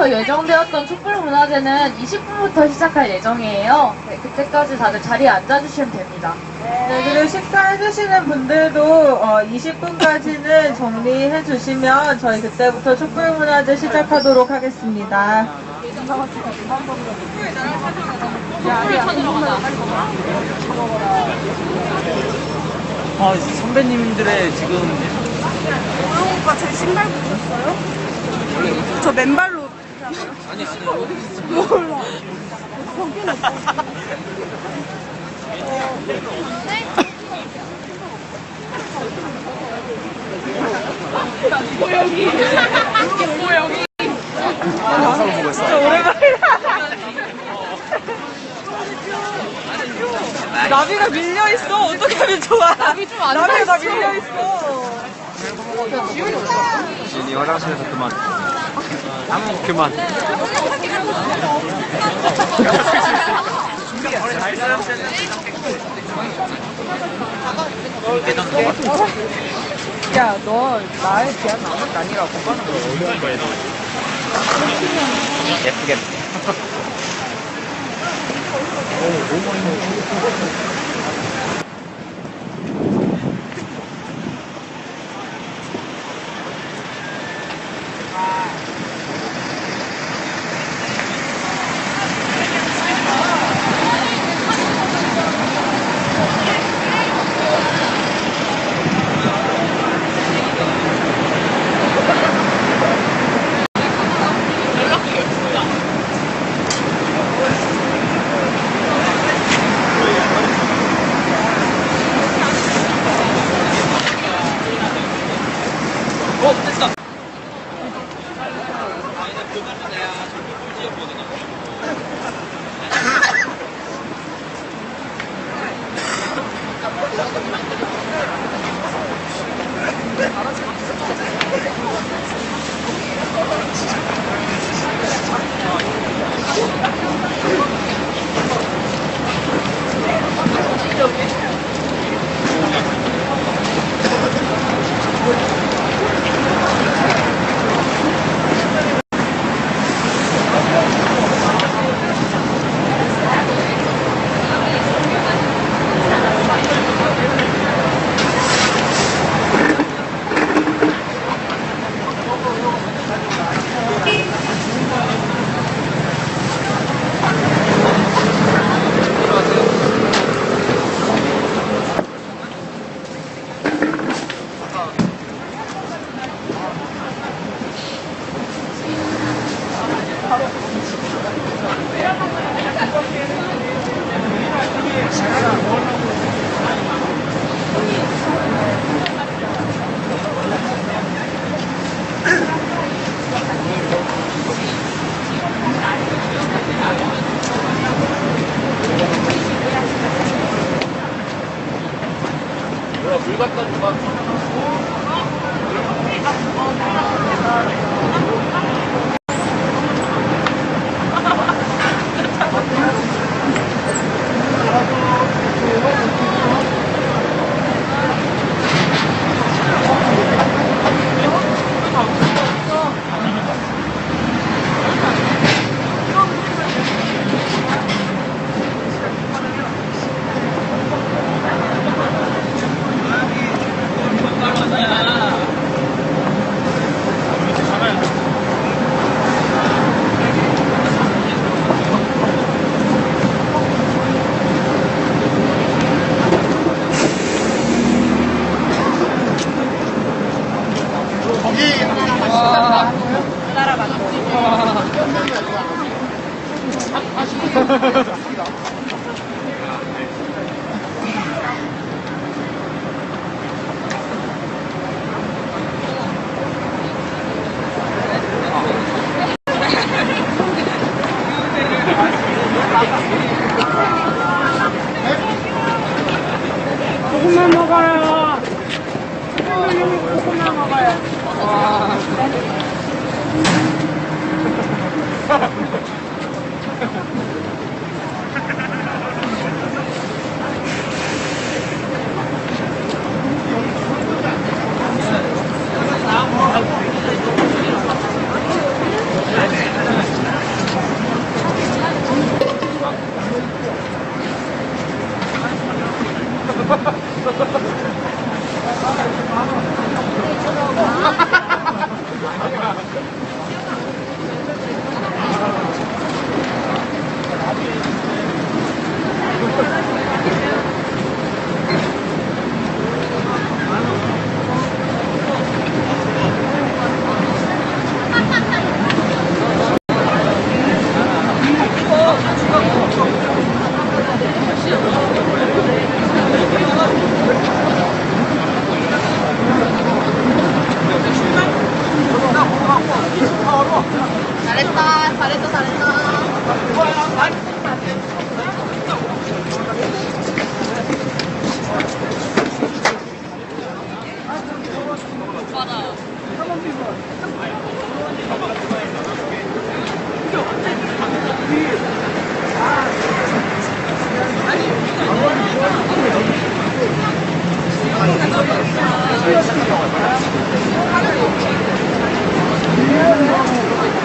시작부터 예정되었던 촛불문화제는 20분부터 시작할 예정이에요. 네, 그때까지 다들 자리에 앉아주시면 됩니다. 네, 그리고 식사해주시는 분들도 20분까지는 정리해 주시면 저희 그때부터 촛불문화제 시작하도록 하겠습니다. 아, 선배님들의 지금 오영 오빠 제 신발 보셨어요? 저 맨발로 아니 몰라. 거기는 영상을 보고 있어. 나비가 밀려있어. 어떻게 하면 좋아? 나비가 다 밀려있어. 진이 화장실에서 그만. 그만. 야, 너 나에 대한 아무것도 아니라고. 예쁘겠네. 됐다. 물 갖다 줘봐. 고구마 먹어요. 고구마 먹어요.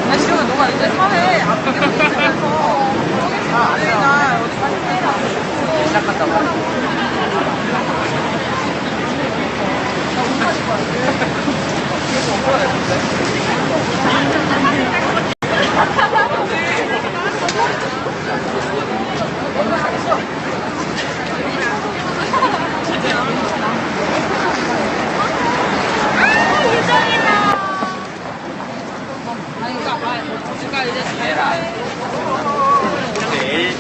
아, 지금은 너가 이제 사회 아프게 보이면서 우리가 어디 가서 시작한다고.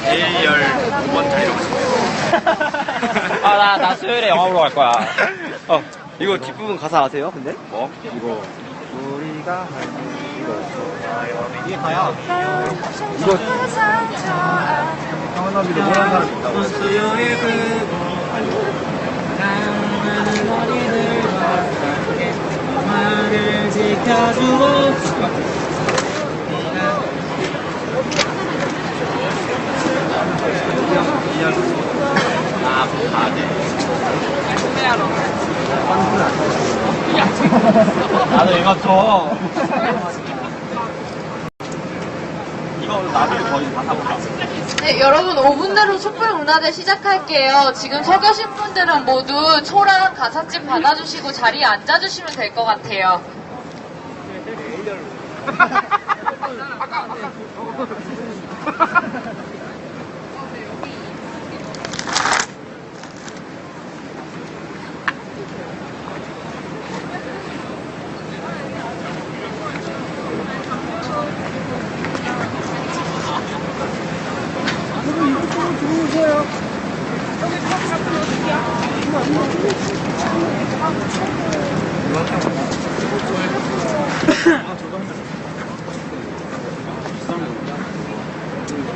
A열 2번 자리로 나 수요일에 영화 보러 갈 거야. 이거 뒷부분 가사 아세요, 근데? 뭐? 이거. 우리가 이게 다야. 이거. 강원나비도 모르는 사람 있다고. 수요일 사랑하는 어린이들과 함께 엄마를 지켜주고 나도 이거 줘. 이거 나비를 거의 다 사볼까? 네, 여러분 5분 내로 촛불 문화제 시작할게요. 지금 서 계신 분들은 모두 초랑 가사집 받아주시고 자리에 앉아주시면 될 것 같아요.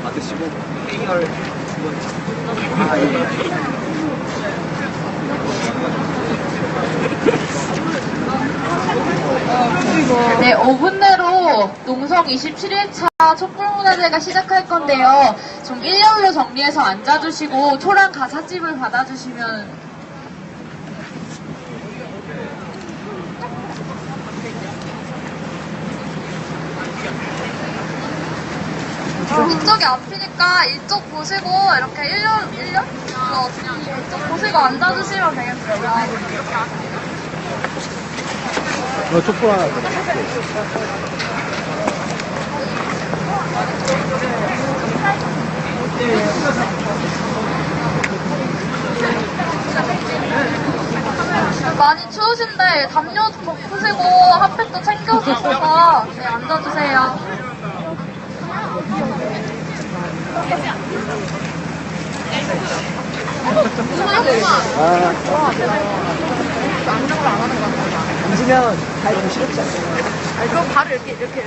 받으시고, A열 2번. 네, 5분 내로 농성 27일차 촛불문화제가 시작할 건데요. 좀 일렬로 정리해서 앉아주시고 초랑 가사집을 받아주시면 이쪽이 앞이니까 이쪽 보시고 이렇게 1년? 이쪽 보시고 앉아주시면 되겠어요. 이거 촛불 하나 더. 많이 추우신데 담요 덮으시고 핫팩도 챙겨주셔서 네, 앉아주세요. 앉으면 다 너무 싫었지 않아요? 그럼 발을 이렇게.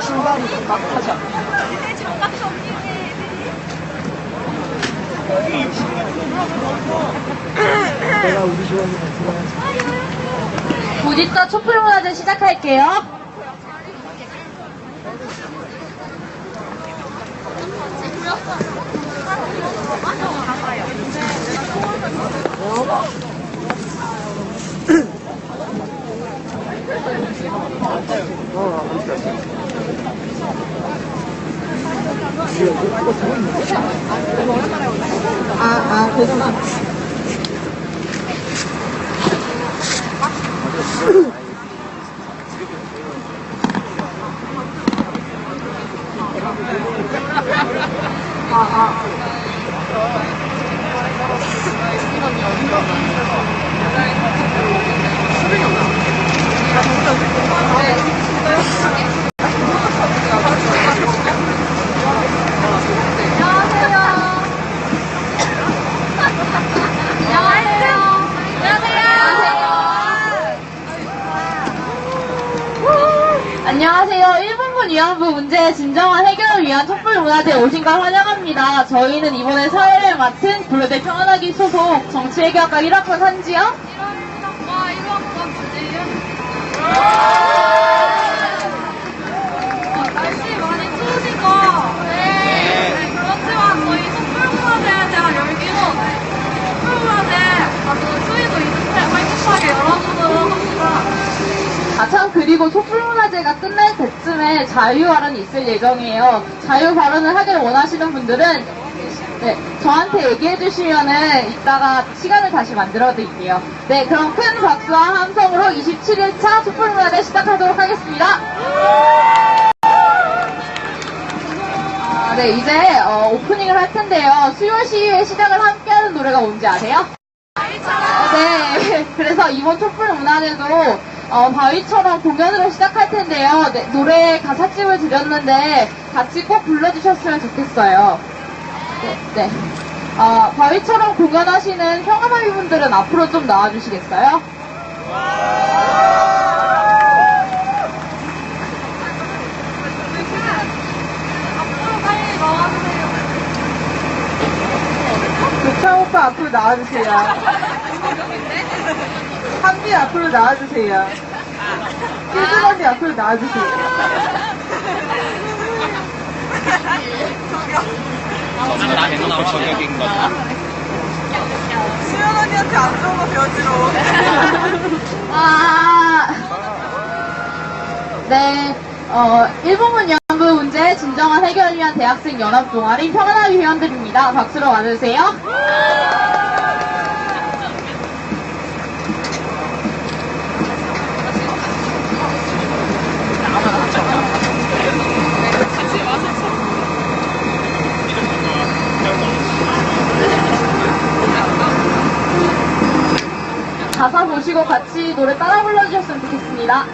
신발이 막 하지 않아. 내가 우리 좋아하는 거 곧 이따 촛불문화제 시작할게요. 되잖아. 안녕하세요. 1분분 위안부 문제의 진정한 해결을 위한 촛불문화제에 오신 걸 환영합니다. 저희는 이번에 사회를 맡은 블루대 평안하기 소속 정치외교학과 1학번 한지영, 1학번 주지유, 그리고 촛불문화제가 끝날 때쯤에 자유 발언이 있을 예정이에요. 자유 발언을 하길 원하시는 분들은 네, 저한테 얘기해 주시면은 이따가 시간을 다시 만들어 드릴게요. 네, 그럼 큰 박수와 함성으로 27일차 촛불문화제 시작하도록 하겠습니다. 네, 이제 오프닝을 할 텐데요. 수요 시위의 시작을 함께하는 노래가 뭔지 아세요? 네, 그래서 이번 촛불문화제도 바위처럼 공연으로 시작할 텐데요. 네, 노래 가사집을 드렸는데 같이 꼭 불러주셨으면 좋겠어요. 네. 바위처럼 공연하시는 평화바위분들은 앞으로 좀 나와주시겠어요? 교창 오빠 앞으로 나와주세요. 한비 앞으로 나와주세요. 혜준 언니 앞으로 나와주세요. 저격인 거다. 수연 언니한테 안 좋은 거 배워주러. 네. 일본문 연구 문제 진정한 해결을 위한 대학생 연합 동아리 평화나위 회원들입니다. 박수로 맞으세요. 가사 보시고 같이 노래 따라 불러주셨으면 좋겠습니다.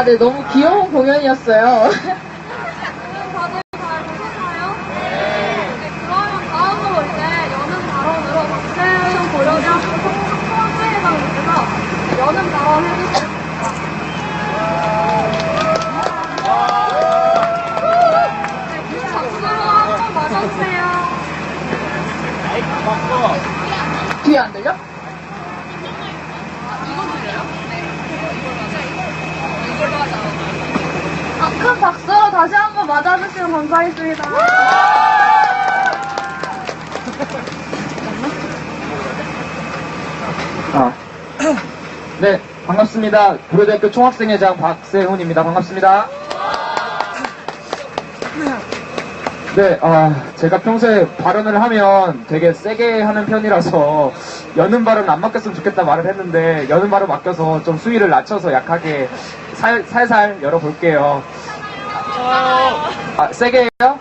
네, 너무 귀여운 공연이었어요. 다들 잘 보셨나요? 네. 그러면 다음으로 이제 여는 발언으로 박세훈 고려대학교 통합회의장님께서 여는 발언 해주시겠습니다. 네, 박수로 한번 맞아주세요. 뒤에 안 들려? 큰 박수로 다시 한번 맞아주시면 감사하겠습니다. 네, 반갑습니다. 고려대학교 총학생회장 박세훈입니다. 반갑습니다. 네, 제가 평소에 발언을 하면 되게 세게 하는 편이라서 여는 발언 안 맡겼으면 좋겠다 말을 했는데 여는 발언 맡겨서 좀 수위를 낮춰서 약하게 살살 열어볼게요. 세게 해요?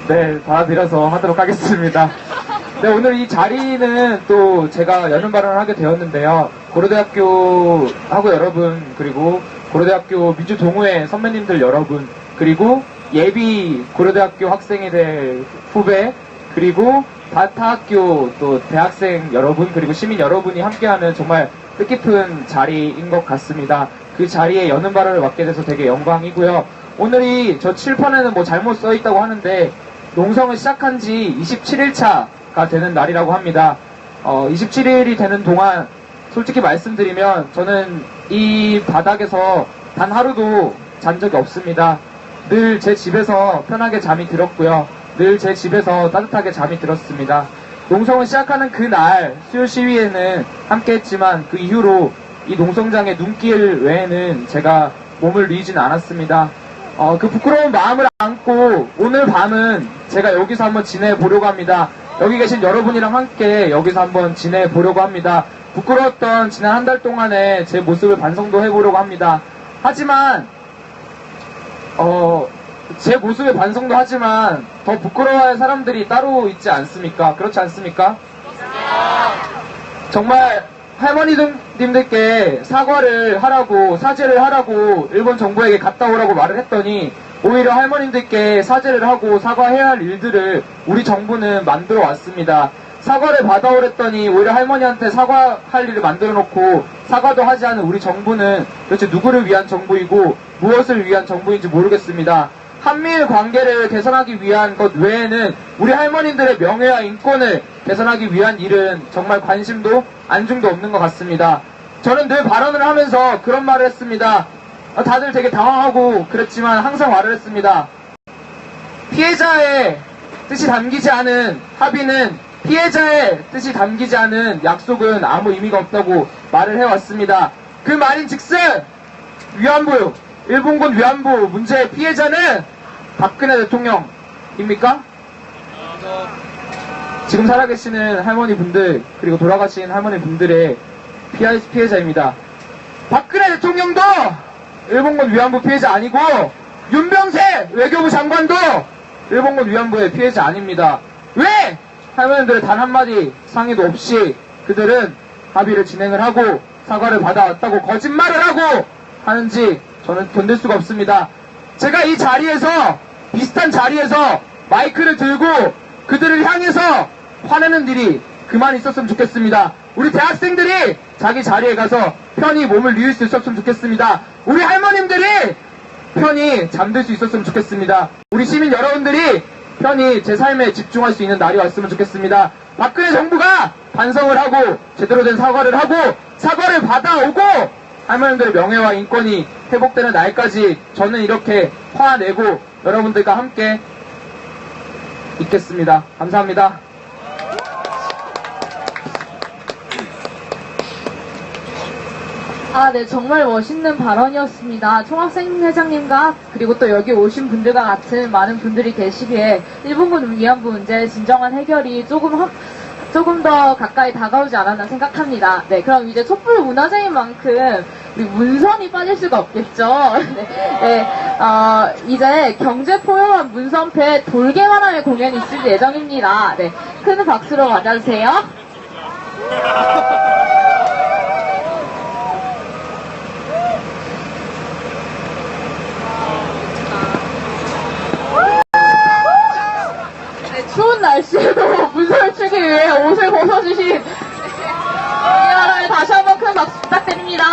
네, 받아들여서 하도록 하겠습니다. 네, 오늘 이 자리는 또 제가 여는 발언을 하게 되었는데요. 고려대학교 하고 여러분, 그리고 고려대학교 미주동호회 선배님들 여러분, 그리고 예비 고려대학교 학생이 될 후배, 그리고 타학교 또 대학생 여러분, 그리고 시민 여러분이 함께하는 정말 뜻깊은 자리인 것 같습니다. 그 자리에 여는 발언을 맡게 돼서 되게 영광이고요. 오늘이 저 칠판에는 뭐 잘못 써있다고 하는데 농성을 시작한 지 27일차가 되는 날이라고 합니다. 27일이 되는 동안 솔직히 말씀드리면 저는 이 바닥에서 단 하루도 잔 적이 없습니다. 늘 제 집에서 편하게 잠이 들었고요. 늘 제 집에서 따뜻하게 잠이 들었습니다. 농성을 시작하는 그날 수요 시위에는 함께 했지만 그 이후로 이 농성장의 눈길 외에는 제가 몸을 뉘진 않았습니다. 그 부끄러운 마음을 안고 오늘 밤은 제가 여기서 한번 지내보려고 합니다. 여기 계신 여러분이랑 함께 여기서 한번 지내보려고 합니다. 부끄러웠던 지난 한 달 동안의 제 모습을 반성도 해보려고 합니다. 하지만 제 모습에 반성도 하지만 더 부끄러워할 사람들이 따로 있지 않습니까? 그렇지 않습니까? 정말 할머니님들께 사과를 하라고, 사죄를 하라고 일본 정부에게 갔다 오라고 말을 했더니 오히려 할머님들께 사죄를 하고 사과해야 할 일들을 우리 정부는 만들어 왔습니다. 사과를 받아오랬더니 오히려 할머니한테 사과할 일을 만들어 놓고 사과도 하지 않은 우리 정부는 도대체 누구를 위한 정부이고 무엇을 위한 정부인지 모르겠습니다. 한미일 관계를 개선하기 위한 것 외에는 우리 할머님들의 명예와 인권을 개선하기 위한 일은 정말 관심도 안중도 없는 것 같습니다. 저는 늘 발언을 하면서 그런 말을 했습니다. 다들 되게 당황하고 그랬지만 항상 말을 했습니다. 피해자의 뜻이 담기지 않은 합의는, 피해자의 뜻이 담기지 않은 약속은 아무 의미가 없다고 말을 해왔습니다. 그 말인즉슨 위안부, 일본군 위안부 문제의 피해자는 박근혜 대통령입니까? 지금 살아계시는 할머니분들 그리고 돌아가신 할머니분들의 피해자입니다. 박근혜 대통령도 일본군 위안부 피해자 아니고 윤병세 외교부 장관도 일본군 위안부의 피해자 아닙니다. 왜 할머니들의 단 한마디 상의도 없이 그들은 합의를 진행을 하고 사과를 받아왔다고 거짓말을 하고 하는지 저는 견딜 수가 없습니다. 제가 이 자리에서, 비슷한 자리에서 마이크를 들고 그들을 향해서 화내는 일이 그만 있었으면 좋겠습니다. 우리 대학생들이 자기 자리에 가서 편히 몸을 뉘울 수 있었으면 좋겠습니다. 우리 할머님들이 편히 잠들 수 있었으면 좋겠습니다. 우리 시민 여러분들이 편히 제 삶에 집중할 수 있는 날이 왔으면 좋겠습니다. 박근혜 정부가 반성을 하고 제대로 된 사과를 하고 사과를 받아오고 할머님들의 명예와 인권이 회복되는 날까지 저는 이렇게 화내고 여러분들과 함께 있겠습니다. 감사합니다. 네, 정말 멋있는 발언이었습니다. 총학생 회장님과 그리고 또 여기 오신 분들과 같은 많은 분들이 계시기에 일본군 위안부 문제의 진정한 해결이 조금 더 가까이 다가오지 않았나 생각합니다. 네, 그럼 이제 촛불 문화제인 만큼 우리 문선이 빠질 수가 없겠죠. 이제 경제 포용한 문선패 돌개바람의 공연이 있을 예정입니다. 네, 큰 박수로 맞아주세요. 추운 날씨에도 문선을 추기 위해 옷을 벗어주신 이하라에 다시 한번 큰 박수 부탁드립니다.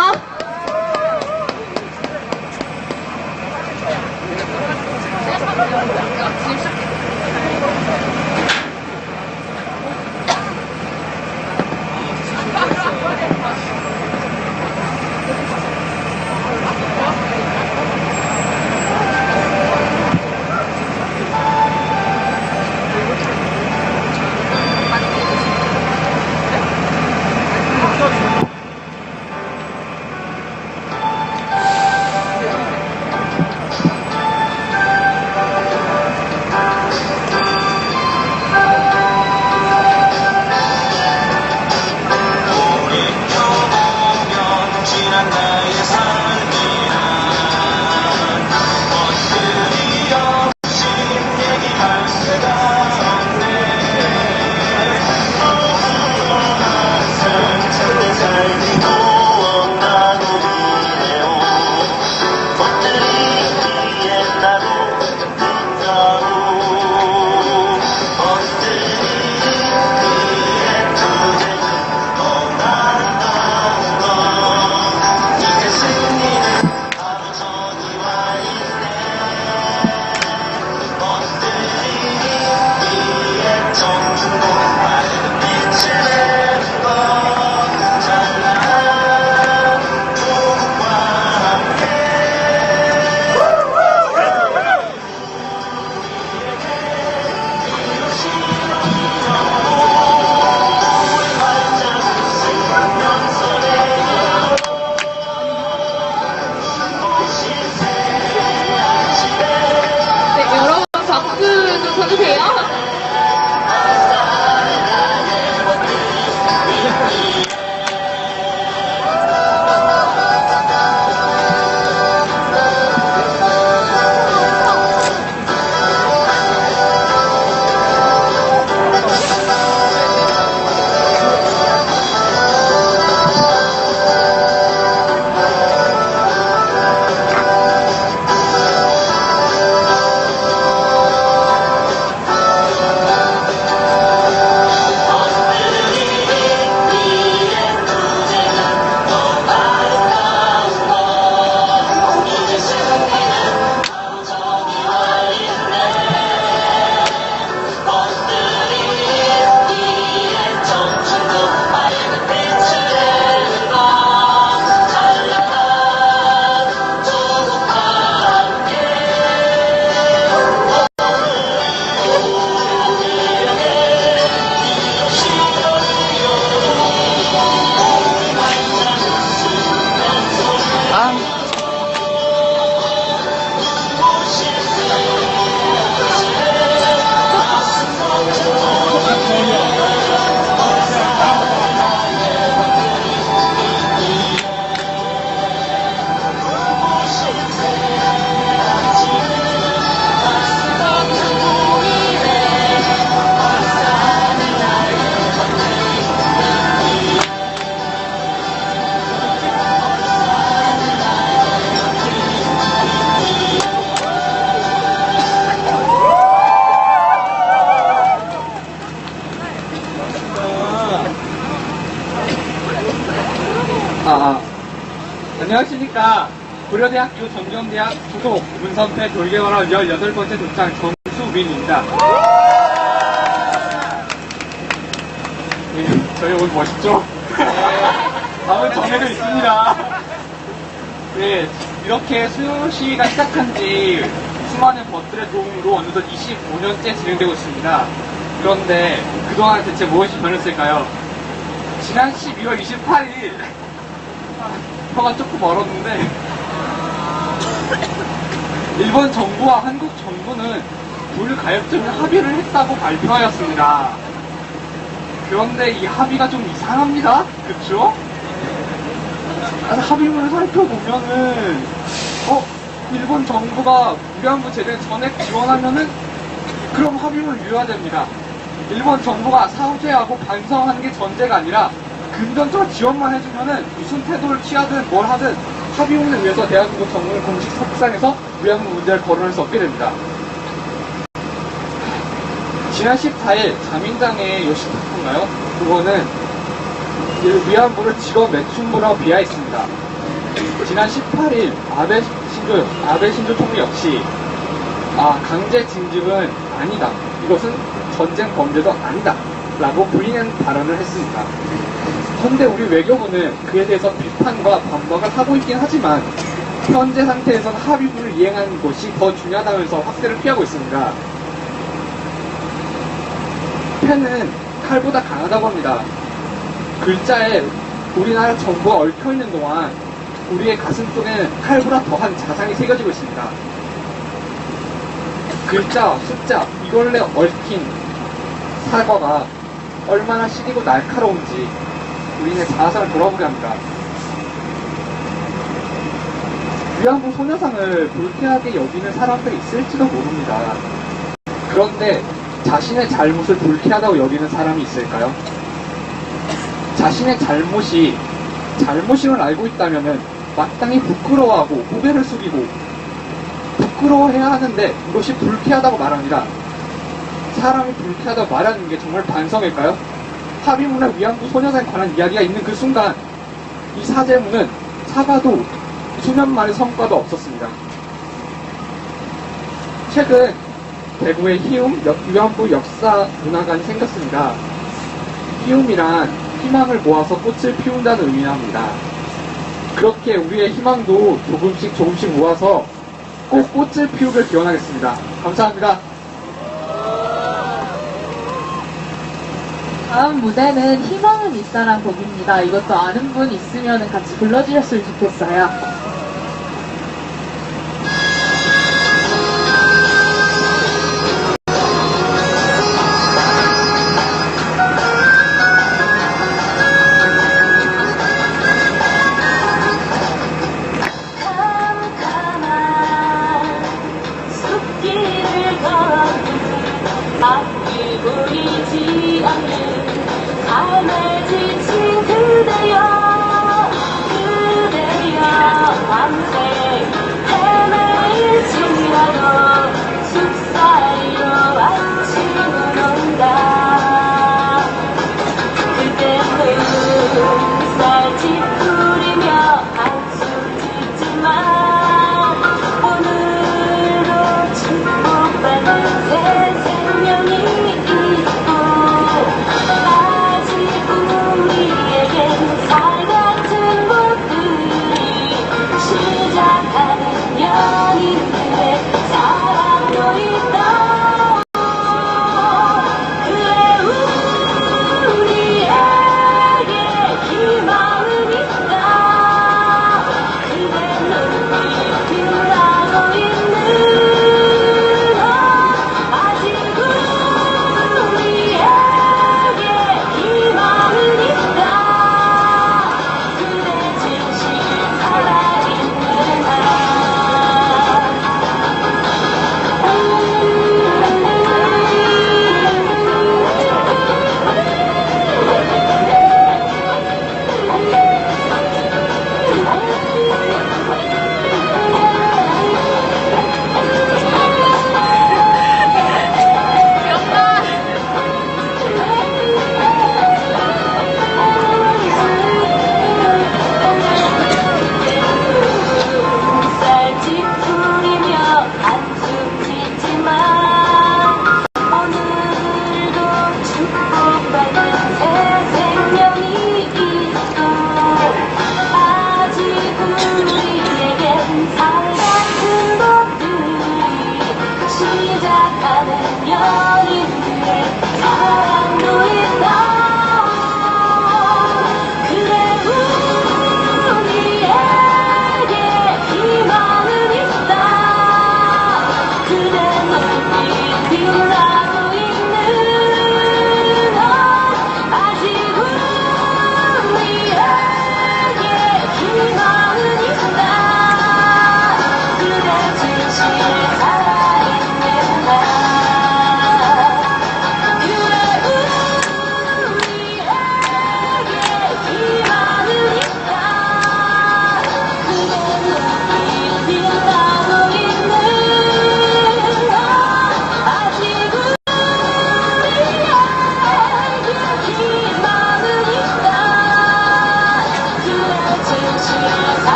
안녕하십니까. 고려대학교 전경대학 소속 문선패 돌개발업 18번째 도장 정수민입니다. 네, 저희 오늘 멋있죠? 다음은 정해져 있습니다. 네, 이렇게 수요시가 시작한 지 수많은 것들의 도움으로 어느덧 25년째 진행되고 있습니다. 그런데 그동안 대체 무엇이 변했을까요? 지난 12월 28일 표가 조금 멀었는데 일본 정부와 한국 정부는 불가역적인 합의를 했다고 발표하였습니다. 그런데 이 합의가 좀 이상합니다. 그쵸? 합의문을 살펴보면은 일본 정부가 위안부 제대 전액 지원하면은 그럼 합의문 유효화됩니다. 일본 정부가 사죄하고 반성하는 게 전제가 아니라 금전적 지원만 해주면은 무슨 태도를 취하든 뭘 하든 합의문에 의해서 대한민국 정부는 공식 협상에서 위안부 문제를 거론할 수 없게 됩니다. 지난 14일 자민당의 요시타코인가요? 그거는 위안부를 직업 매춘부라고 비하했습니다. 지난 18일 아베 신조 총리 역시 강제 징집은 아니다. 이것은 전쟁 범죄도 아니다. 라고 부인한 발언을 했습니다. 그런데 우리 외교부는 그에 대해서 비판과 반박을 하고 있긴 하지만 현재 상태에서는 합의문을 이행하는 것이 더 중요하다면서 확대를 피하고 있습니다. 펜은 칼보다 강하다고 합니다. 글자에 우리나라 정부가 얽혀있는 동안 우리의 가슴 속에는 칼보다 더한 자상이 새겨지고 있습니다. 글자, 숫자, 이걸에 얽힌 사과가 얼마나 시리고 날카로운지 우리의 자아상을 돌아보게 합니다. 위안부 소녀상을 불쾌하게 여기는 사람들이 있을지도 모릅니다. 그런데 자신의 잘못을 불쾌하다고 여기는 사람이 있을까요? 자신의 잘못임을 알고 있다면 마땅히 부끄러워하고 고개를 숙이고 부끄러워해야 하는데 이것이 불쾌하다고 말합니다. 사람이 불쾌하다고 말하는 게 정말 반성일까요? 합의문에 위안부 소녀상에 관한 이야기가 있는 그 순간 이 사죄문은 사과도 수년 만의 성과도 없었습니다. 최근 대구에 희움 위안부 역사 문화관이 생겼습니다. 희움이란 희망을 모아서 꽃을 피운다는 의미랍니다. 그렇게 우리의 희망도 조금씩 모아서 꼭 꽃을 피우길 기원하겠습니다. 감사합니다. 다음 무대는 희망은 있사란 곡입니다. 이것도 아는 분 있으면 같이 불러주셨으면 좋겠어요. 앞이 보이지 않는 삶에 지친 그대여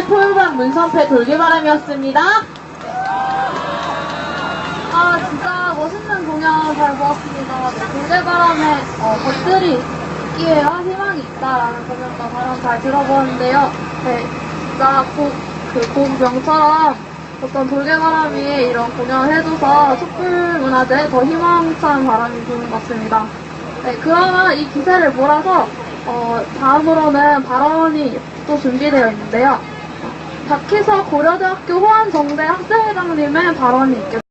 포유관 문선패 돌개바람이었습니다. 진짜 멋있는 공연 잘 보았습니다. 돌개바람에 것들이 있기에야 희망이 있다라는 공연과 바람 잘 들어보았는데요. 네, 진짜 곡명처럼 어떤 돌개바람이 이런 공연을 해줘서 촛불문화제에 더 희망찬 바람이 부는 것 같습니다. 네, 그러면 이 기세를 몰아서 다음으로는 발언이 또 준비되어 있는데요. 박희석 고려대학교 호안정대 학생회장님의 발언이 있겠습니다.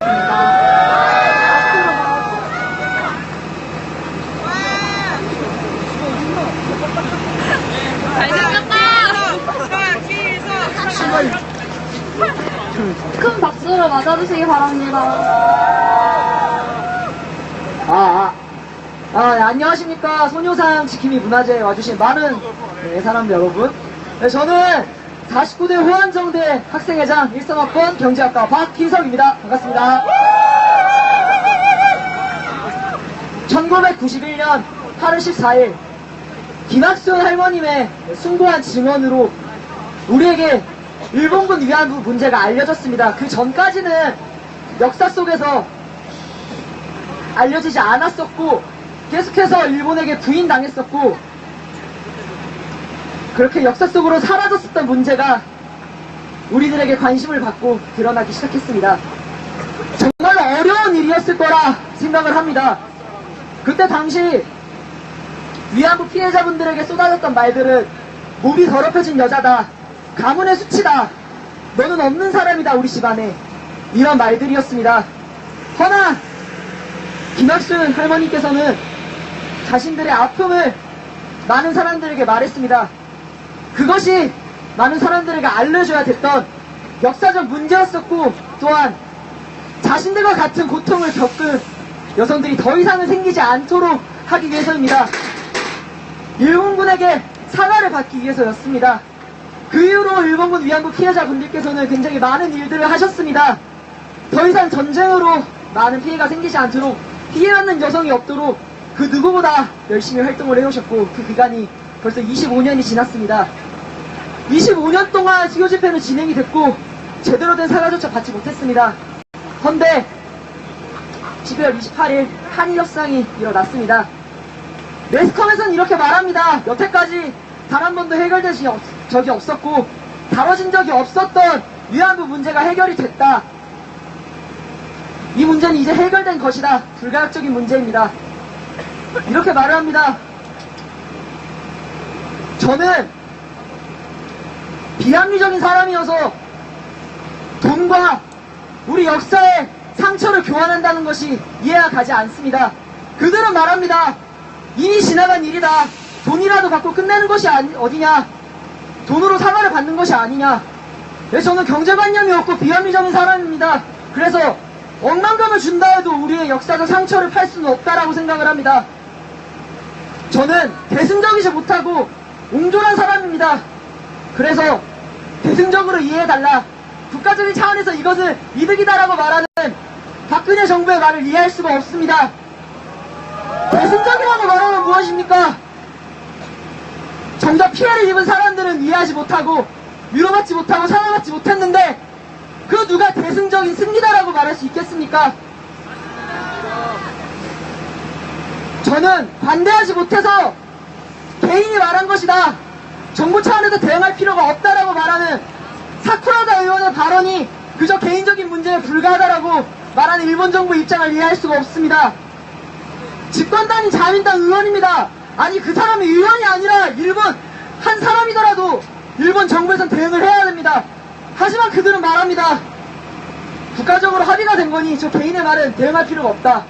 큰 박수로 맞아주시기 바랍니다. 네, 안녕하십니까. 소녀상 지킴이 문화제에 와주신 많은 사람 여러분. 네, 저는 49대 호안정대 학생회장 1성학번 경제학과 박희석입니다. 반갑습니다. 1991년 8월 14일 김학순 할머님의 숭고한 증언으로 우리에게 일본군 위안부 문제가 알려졌습니다. 그 전까지는 역사 속에서 알려지지 않았었고 계속해서 일본에게 부인당했었고 그렇게 역사 속으로 사라졌었던 문제가 우리들에게 관심을 받고 드러나기 시작했습니다. 정말 어려운 일이었을 거라 생각을 합니다. 그때 당시 위안부 피해자분들에게 쏟아졌던 말들은 몸이 더럽혀진 여자다, 가문의 수치다, 너는 없는 사람이다 우리 집안에, 이런 말들이었습니다. 허나 김학순 할머니께서는 자신들의 아픔을 많은 사람들에게 말했습니다. 그것이 많은 사람들에게 알려줘야 됐던 역사적 문제였었고 또한 자신들과 같은 고통을 겪은 여성들이 더 이상은 생기지 않도록 하기 위해서입니다. 일본군에게 사과를 받기 위해서였습니다. 그 이후로 일본군 위안부 피해자분들께서는 굉장히 많은 일들을 하셨습니다. 더 이상 전쟁으로 많은 피해가 생기지 않도록, 피해받는 여성이 없도록 그 누구보다 열심히 활동을 해오셨고 그 기간이 벌써 25년이 지났습니다. 25년 동안 수요 집회는 진행이 됐고 제대로 된 사과조차 받지 못했습니다. 헌데 12월 28일 한일협상이 일어났습니다. 매스컴에서는 이렇게 말합니다. 여태까지 단 한 번도 해결된 적이 없었고 다뤄진 적이 없었던 위안부 문제가 해결이 됐다. 이 문제는 이제 해결된 것이다. 불가역적인 문제입니다. 이렇게 말을 합니다. 저는 비합리적인 사람이어서 돈과 우리 역사의 상처를 교환한다는 것이 이해가 가지 않습니다. 그들은 말합니다. 이미 지나간 일이다. 돈이라도 받고 끝내는 것이 어디냐. 돈으로 사과를 받는 것이 아니냐. 네, 저는 경제관념이 없고 비합리적인 사람입니다. 그래서 억만금을 준다 해도 우리의 역사적 상처를 팔 수는 없다라고 생각을 합니다. 저는 대승적이지 못하고 옹졸한 사람입니다. 그래서 대승적으로 이해해달라. 국가적인 차원에서 이것은 이득이다라고 말하는 박근혜 정부의 말을 이해할 수가 없습니다. 대승적이라고 말하면 무엇입니까? 정작 피해를 입은 사람들은 이해하지 못하고 위로받지 못하고 사랑받지 못했는데 그 누가 대승적인 승리다라고 말할 수 있겠습니까? 저는 반대하지 못해서 개인이 말한 것이다, 정부 차원에서 대응할 필요가 없다라고 말하는 사쿠라다 의원의 발언이 그저 개인적인 문제에 불과하다라고 말하는 일본 정부 입장을 이해할 수가 없습니다. 집권당인 자민당 의원입니다. 아니 그 사람이 의원이 아니라 일본 한 사람이더라도 일본 정부에선 대응을 해야 됩니다. 하지만 그들은 말합니다. 국가적으로 합의가 된 거니 저 개인의 말은 대응할 필요가 없다.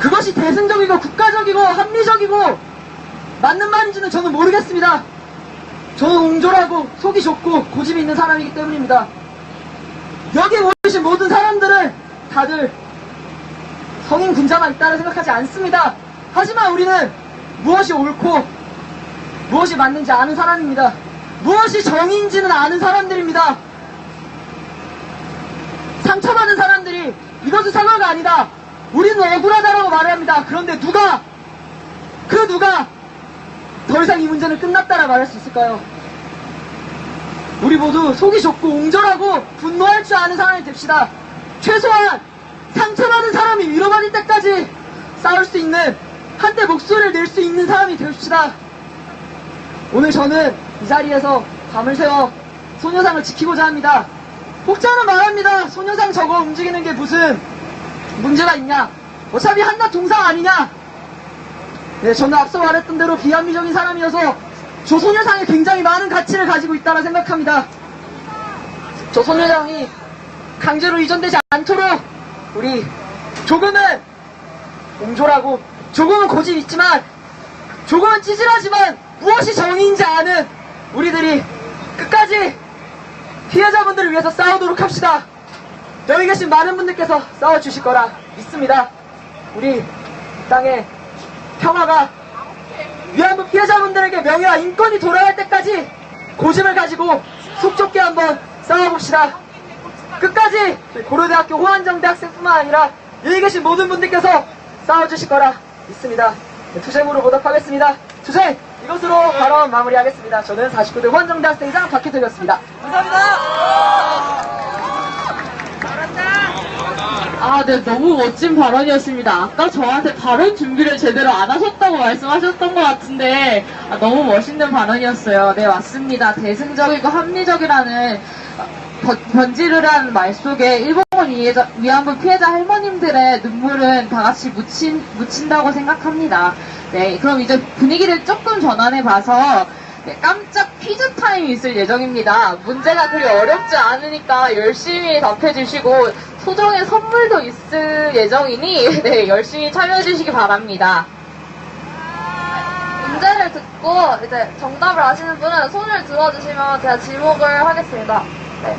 그것이 대승적이고 국가적이고 합리적이고 맞는 말인지는 저는 모르겠습니다. 저는 옹졸하고 속이 좁고 고집이 있는 사람이기 때문입니다. 여기 모이신 모든 사람들은 다들 성인 군자만 있다고 생각하지 않습니다. 하지만 우리는 무엇이 옳고 무엇이 맞는지 아는 사람입니다. 무엇이 정의인지는 아는 사람들입니다. 상처받은 사람들이 이것은 사과가 아니다, 우리는 억울하다라고 말을 합니다. 그런데 누가 더 이상 이 문제는 끝났다라 말할 수 있을까요? 우리 모두 속이 좁고 옹졸하고 분노할 줄 아는 사람이 됩시다. 최소한 상처받은 사람이 위로받을 때까지 싸울 수 있는, 한때 목소리를 낼 수 있는 사람이 됩시다. 오늘 저는 이 자리에서 밤을 새워 소녀상을 지키고자 합니다. 혹자는 말합니다. 소녀상 저거 움직이는 게 무슨 문제가 있냐? 어차피 한낱 동상 아니냐? 네, 저는 앞서 말했던 대로 비합리적인 사람이어서 저 소녀상에 굉장히 많은 가치를 가지고 있다고 생각합니다. 저 소녀상이 강제로 이전되지 않도록 우리 조금은 옹졸하고 조금은 고집 있지만 조금은 찌질하지만 무엇이 정의인지 아는 우리들이 끝까지 피해자분들을 위해서 싸우도록 합시다. 여기 계신 많은 분들께서 싸워주실 거라 믿습니다. 우리 땅에 평화가, 위안부 피해자분들에게 명예와 인권이 돌아갈 때까지 고집을 가지고 속 좁게 한번 싸워봅시다. 끝까지 고려대학교 호안정대 학생뿐만 아니라 여기 계신 모든 분들께서 싸워주실 거라 믿습니다. 네, 투쟁으로 보답하겠습니다. 투쟁! 이것으로 발언 마무리하겠습니다. 저는 49대 호안정대 학생회장 박혜택이었습니다. 아, 네, 너무 멋진 발언이었습니다. 아까 저한테 발언 준비를 제대로 안 하셨다고 말씀하셨던 것 같은데, 너무 멋있는 발언이었어요. 네, 맞습니다. 대승적이고 합리적이라는 변질을 말 속에 일본군 위안부 피해자 할머님들의 눈물은 다 같이 묻힌다고 생각합니다. 네, 그럼 이제 분위기를 조금 전환해봐서 네, 깜짝 퀴즈 타임이 있을 예정입니다. 문제가 그리 어렵지 않으니까 열심히 답해주시고 소정의 선물도 있을 예정이니 네, 열심히 참여해주시기 바랍니다. 문제를 듣고 이제 정답을 아시는 분은 손을 들어주시면 제가 지목을 하겠습니다. 네.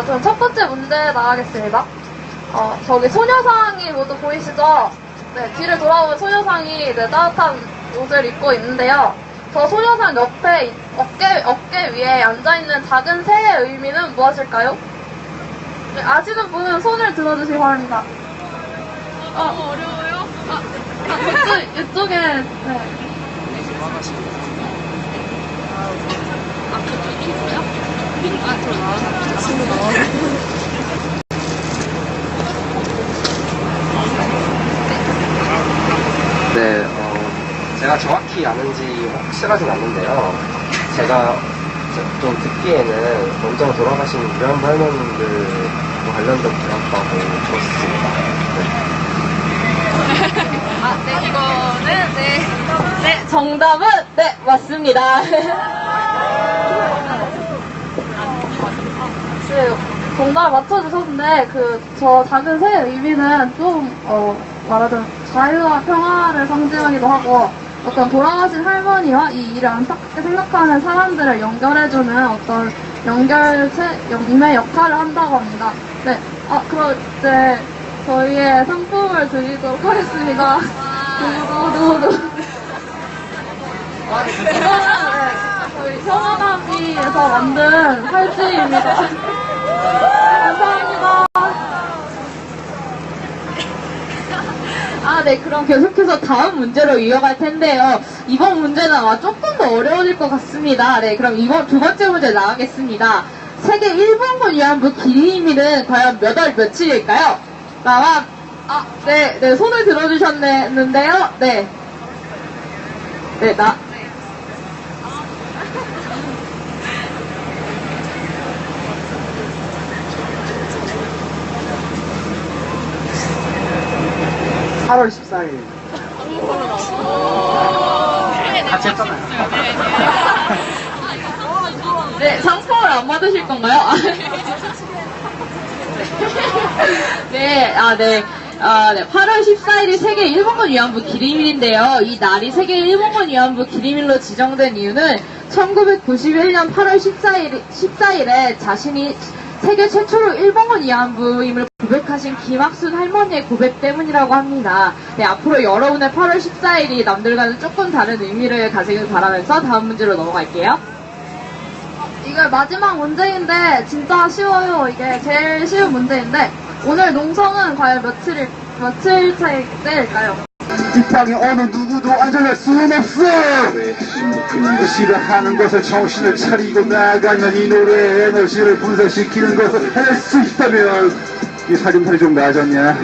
그럼 첫 번째 문제 나가겠습니다. 저기 소녀상이 모두 보이시죠? 네, 뒤를 돌아보면 소녀상이 이제 따뜻한 옷을 입고 있는데요. 저 소녀상 옆에 어깨 위에 앉아있는 작은 새의 의미는 무엇일까요? 네, 아시는 분은 손을 들어주시기 바랍니다. 어려워요? 이쪽에, 네. 네, 제가 정확히 아는지 확실하진 않는데요. 제가 좀 듣기에는 먼저 돌아가신 위안부 할머님들 관련된 문학과고 들었습니다. 네, 이거는, 네, 정답은 네, 맞습니다. 네, 정답을 맞춰주셨는데, 저 작은 새의 의미는 좀, 말하자면 자유와 평화를 상징하기도 하고, 어떤 돌아가신 할머니와 이 일을 안타깝게 생각하는 사람들을 연결해주는 어떤 임의 역할을 한다고 합니다. 네, 그럼 이제 저희의 상품을 드리도록 하겠습니다. 두구두구두구. 저희 평화나비에서 만든 팔찌입니다. 감사합니다. 네, 그럼 계속해서 다음 문제로 이어갈 텐데요. 이번 문제는 아마 조금 더 어려워질 것 같습니다. 네, 그럼 이번 두 번째 문제 나가겠습니다. 세계 일본군 위안부 기림일은 과연 몇 월 며칠일까요? 네, 손을 들어주셨는데요. 네. 네, 8월 14일. 같이 했잖아요. 네, 상품을 안 받으실 건가요? 네, 네. 8월 14일이 세계 일본군 위안부 기림일인데요. 이 날이 세계 일본군 위안부 기림일로 지정된 이유는 1991년 8월 14일에 자신이 세계 최초로 일본군 위안부임을 고백하신 김학순 할머니의 고백 때문이라고 합니다. 네, 앞으로 여러분의 8월 14일이 남들과는 조금 다른 의미를 가지길 바라면서 다음 문제로 넘어갈게요. 이게 마지막 문제인데 진짜 쉬워요. 이게 제일 쉬운 문제인데 오늘 농성은 과연 며칠째일까요? 이 땅에 어느 누구도 안전할 수는 없어. 그 싫어하는 것을 정신을 차리고 나아가면 이 노래의 에너지를 분산시키는 것을 할 수 있다면 이 살림살이 좀 나아졌냐?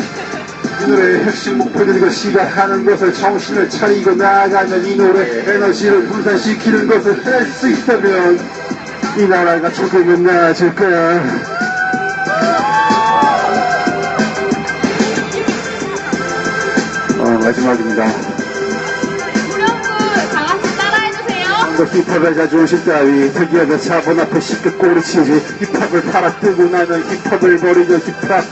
이 노래의 핵심 목표는 이거 싫어하는 것을 정신을 차리고 나아가면 이 노래의 에너지를 분산시키는 것을 할 수 있다면 이 나라가 조금은 나아질까? 마지막입니다. 후렴구 다 같이 따라해주세요. 너 힙합의 자존심 따위 특이하게 자본 앞에 쉽게 꼬리치지. 힙합을 팔아뜨고 나면 힙합을 버리는 힙합.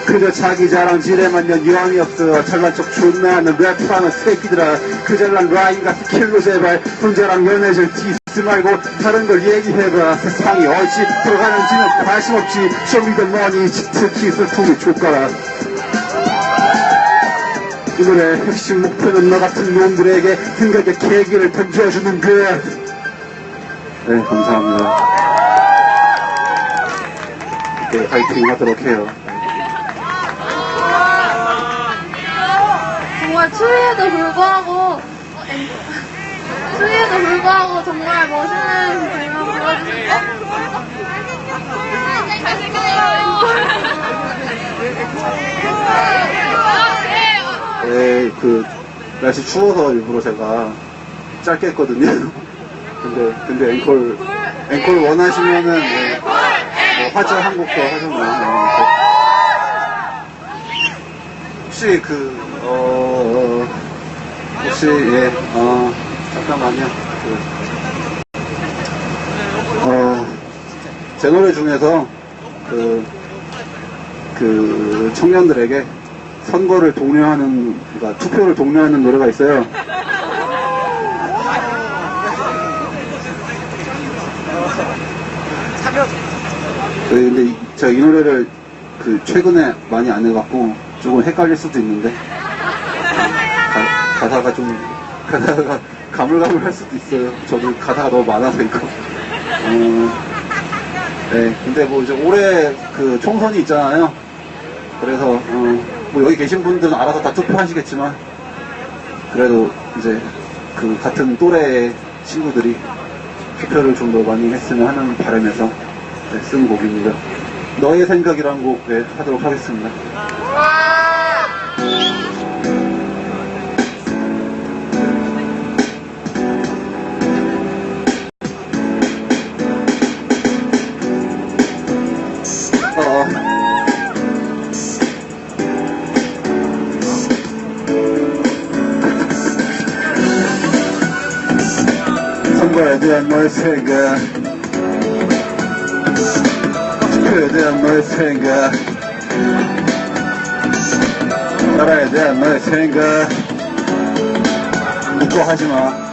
그저 자기 자랑질에만 연연이 없어. 잘난 척 존나 하는 래퍼하는 새끼들아. 그 잘난 라인 같은 킬로 제발 혼자랑 연애질 디스 말고 다른 걸 얘기해봐. 세상이 어찌 돌아가는지는 관심 없지. 쇼미더머니 특히 슬픔이 족가라. 이 노래의 핵심 목표는 너 같은 놈들에게 생각의 계기를 던져주는 것. 네, 감사합니다. 네, 파이팅 하도록 해요. 정말 추위에도 불구하고 정말 멋있는 장면 보여주셨고 네, 날씨 추워서 일부러 제가 짧게 했거든요. 근데 앵콜 원하시면은, 네, 뭐 화제 한 곡 더 하셨나요? 혹시 잠깐만요. 제 노래 중에서, 청년들에게 선거를 독려하는, 그러니까 투표를 독려하는 노래가 있어요. 근데 제가 이 노래를 최근에 많이 안 해갖고 조금 헷갈릴 수도 있는데 가사가 가물가물할 수도 있어요. 저도 가사가 너무 많아서 이거. 네, 근데 뭐 이제 올해 총선이 있잖아요. 그래서 뭐 여기 계신 분들은 알아서 다 투표하시겠지만 그래도 이제 같은 또래의 친구들이 투표를 좀 더 많이 했으면 하는 바람에서 쓴 곡입니다. 너의 생각이라는 곡 하도록 하겠습니다. 선거에 대한 너의 생각, 투표에 대한 너의 생각, 나라에 대한 너의 생각 묻고 하지마.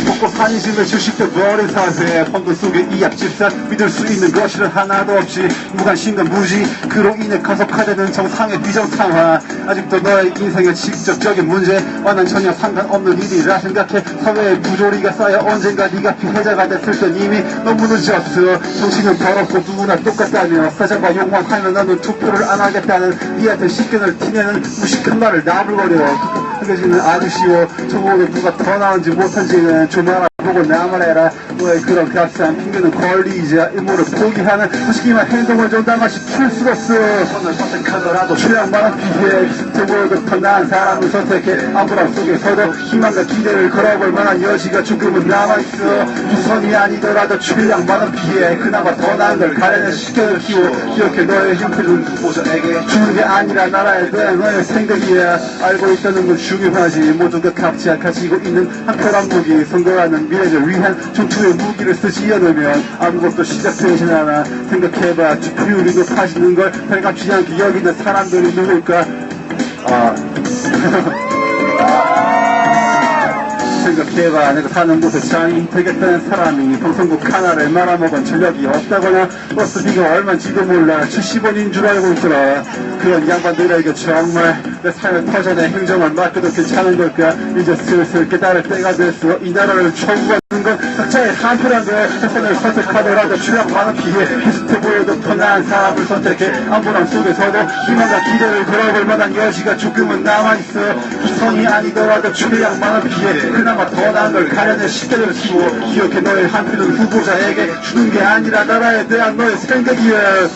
먹고 산심을 주식돼버린 사세 펀드 속에 이 앞집산 믿을 수 있는 것이란 하나도 없이 무관심과 무지 그로 인해 가속화되는 정상의 비정상화. 아직도 너의 인생의 직접적인 문제와 난 전혀 상관없는 일이라 생각해. 사회의 부조리가 쌓여 언젠가 네가 피해자가 됐을 땐 이미 너무 늦었어. 정신은 더럽고 누구나 똑같다며 사자가 욕만 하면 너는 투표를 안 하겠다는 니한테 식견을 티내는 무식한 말을 나불거려. 그게지는 아주 쉬워. 저보다 누가 더 나은지 못한지는 좀 알아보고 나만 해라. 너의 그런 값싼 핑계는 권리이자 임무를 포기하는 무식이만 행동을 정당화시킬 수 없어. 선을 선택하더라도 최악만한 피해. 저보다 나은 사람을 선택해. 암불안 속에서도 희망과 기대를 걸어볼 만한 여지가 조금은 남아있어. 우선이 아니더라도 최악만한 피해. 그나마 더 나은 걸 가려낸 식견을 키워. 이렇게 너의 형편은 후보자에게 주는 게 아니라 나라에 대한 너의 생각이야. 알고 있다는 건 중요하지. 모두가 각자 가지고 있는 한편한 무기. 선거라는 미래를 위한 전투의 무기를 쓰지 않으면 아무것도 시작되진 않아. 생각해봐. 투표율이 높아지는 걸 달갑지 않게 여기는 사람들이 누굴까? 생각해봐. 내가 사는 곳에 장이 되겠다는 사람이 방송국 하나를 말아먹은 전력이 없다거나 버스비가 얼마인지도 몰라 70원인 줄 알고 있더라. 그런 양반들에게 정말 내 삶의 터전에 행정을 맡겨도 괜찮은 걸까? 이제 슬슬 깨달을 때가 됐어. 이 나라를 청구하는 건 각자의 한표란 걸 세상을 선택하더라도 취약 많은 피해 비슷해 보여도 더 나은 사람을 선택해 안보람 속에서도 희망과 기대를 걸어볼 만한 여지가 조금은 남아있어 기선이 아니더라도 취약 많은 피해 그나마 더 나은 걸 가려내 시대를 키워 기억해 너의 한 표는 후보자에게 주는 게 아니라 나라에 대한 너의 생각이야.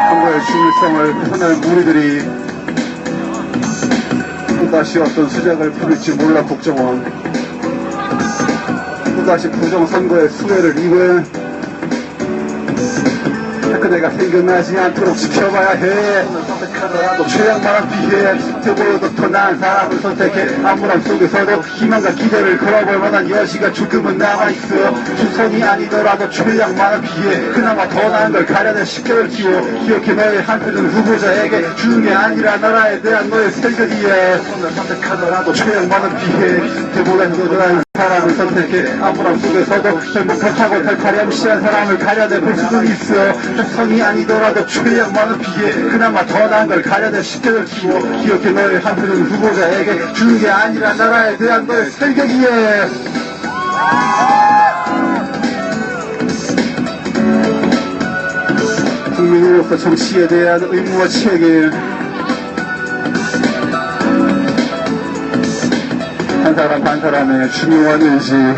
선거의 중요성을 훼손한 우리들이 또다시 어떤 수작을 부릴지 몰라 국정원 또다시 부정선거의 수혜를 입은 그대가 생각나지 않도록 지켜봐야 해. 선택하더라도 최악만한 피해 비슷해 보여도 더 나은 사람을 선택해 암울함 속에서도 희망과 기대를 걸어볼 만한 여지가 조금은 남아있어 주선이 아니더라도 최악만한 피해 그나마 더 나은 걸 가려내 식견을 키워 기억해 너의 한 표는 후보자에게 주는 게 아니라 나라에 대한 너의 생각이야. 선택하더라도 최악만한 피해 비슷해 보여도 더 나은 사람을 선택해 암울함 속에서도 행복하고 달파렴시한 사람을 가려내 볼 수도 있어 선이 아니더라도 최악 많은 피해 그나마 더 나은 걸 가려내 식견을 키워 기억해 너의 한 표는 후보자에게 주는 게 아니라 나라에 대한 너의 생각이야. 국민으로서 정치에 대한 의무와 책임 한 사람 한 사람의 중요한 의지. 네,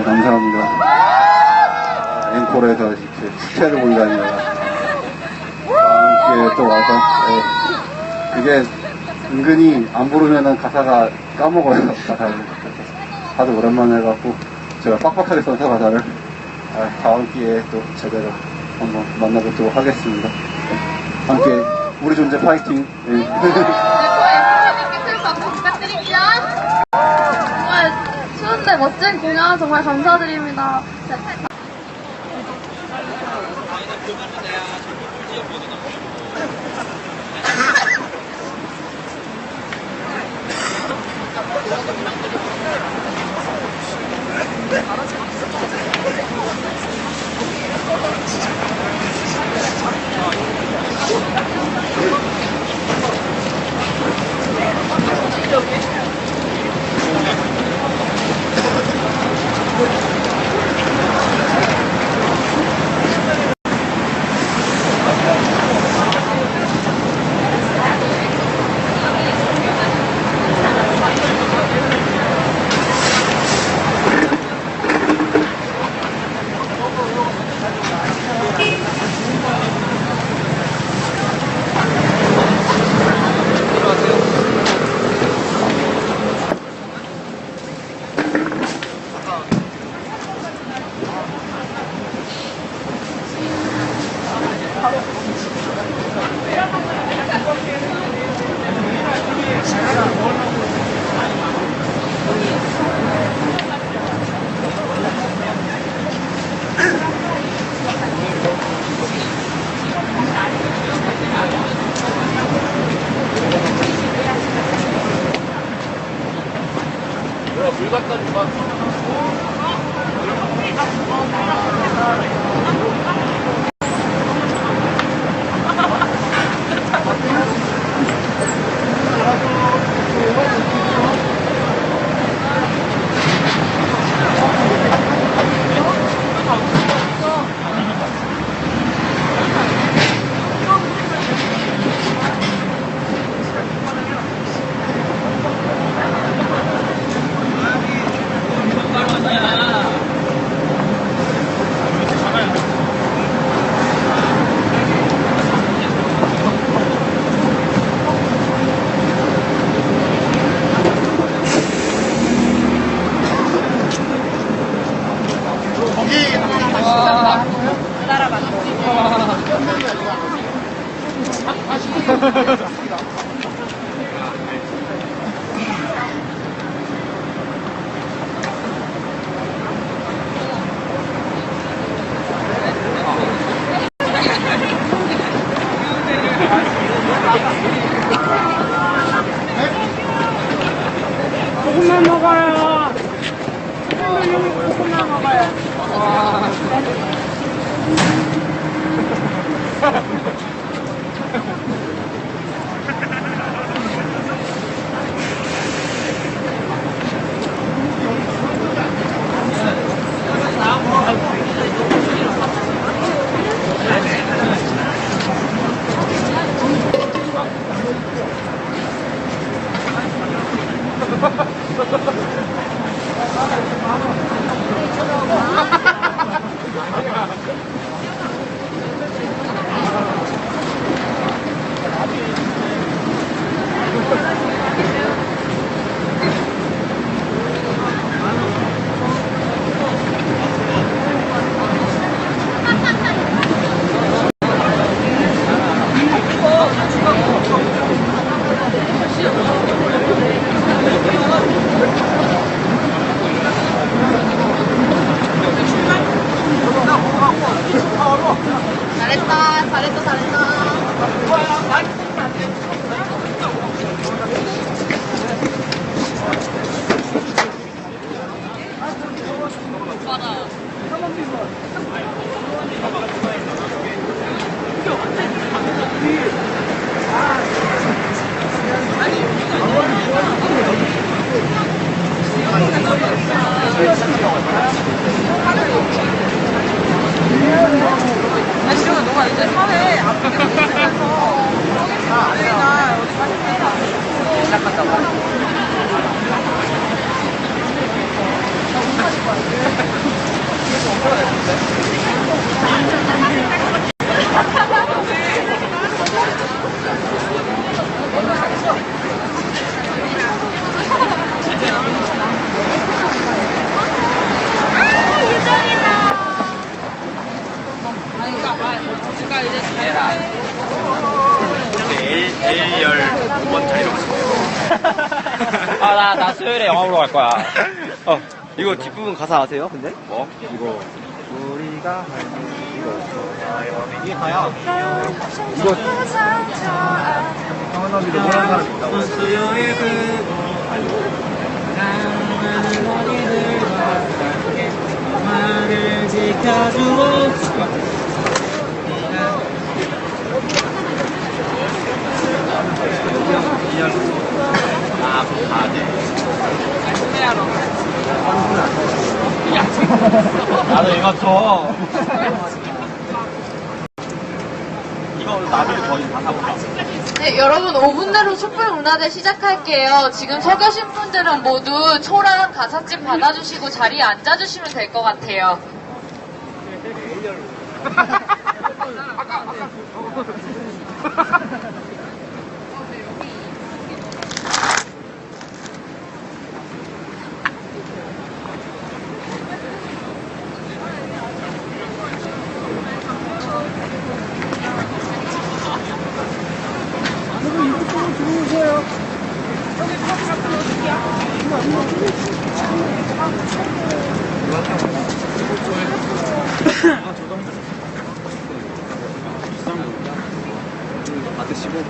감사합니다. 앵콜에서 이렇게 축제를 본다니 이렇게 또 와서 이게 은근히 안 부르면은 가사가 까먹어요. 가사를 다들 오랜만에 해갖고 제가 빡빡하게 써서 가사를 다음 기회에 또 제대로 한번 만나뵙도록 하겠습니다. 함께 우리 존재 파이팅. 네. 정말 추운데 멋진 공연 정말 감사드립니다. 조금만 먹어요. 조금만 먹어요. 잘했다, 잘했다, 잘했다. 지금 너가 이제 사회 앞에 있으면서 우리가 어디 가서 시작한다고. A열 5번 자리로 가실게요. 나 수요일에 영화 보러 갈 거야. 이거 뒷부분 가사 아세요, 근데? 뭐? 이거. 우리가 이게 다야. 이거. 성원너비도 모르는 사람 있다고. 수요일 나를 지켜주고. 나도 이거 줘. 이거 나중에 거의 다 사볼까? 네, 여러분 5분 내로 촛불 문화제 시작할게요. 지금 서 계신 분들은 모두 초랑 가사집 받아주시고 자리에 앉아주시면 될 것 같아요. 받으시고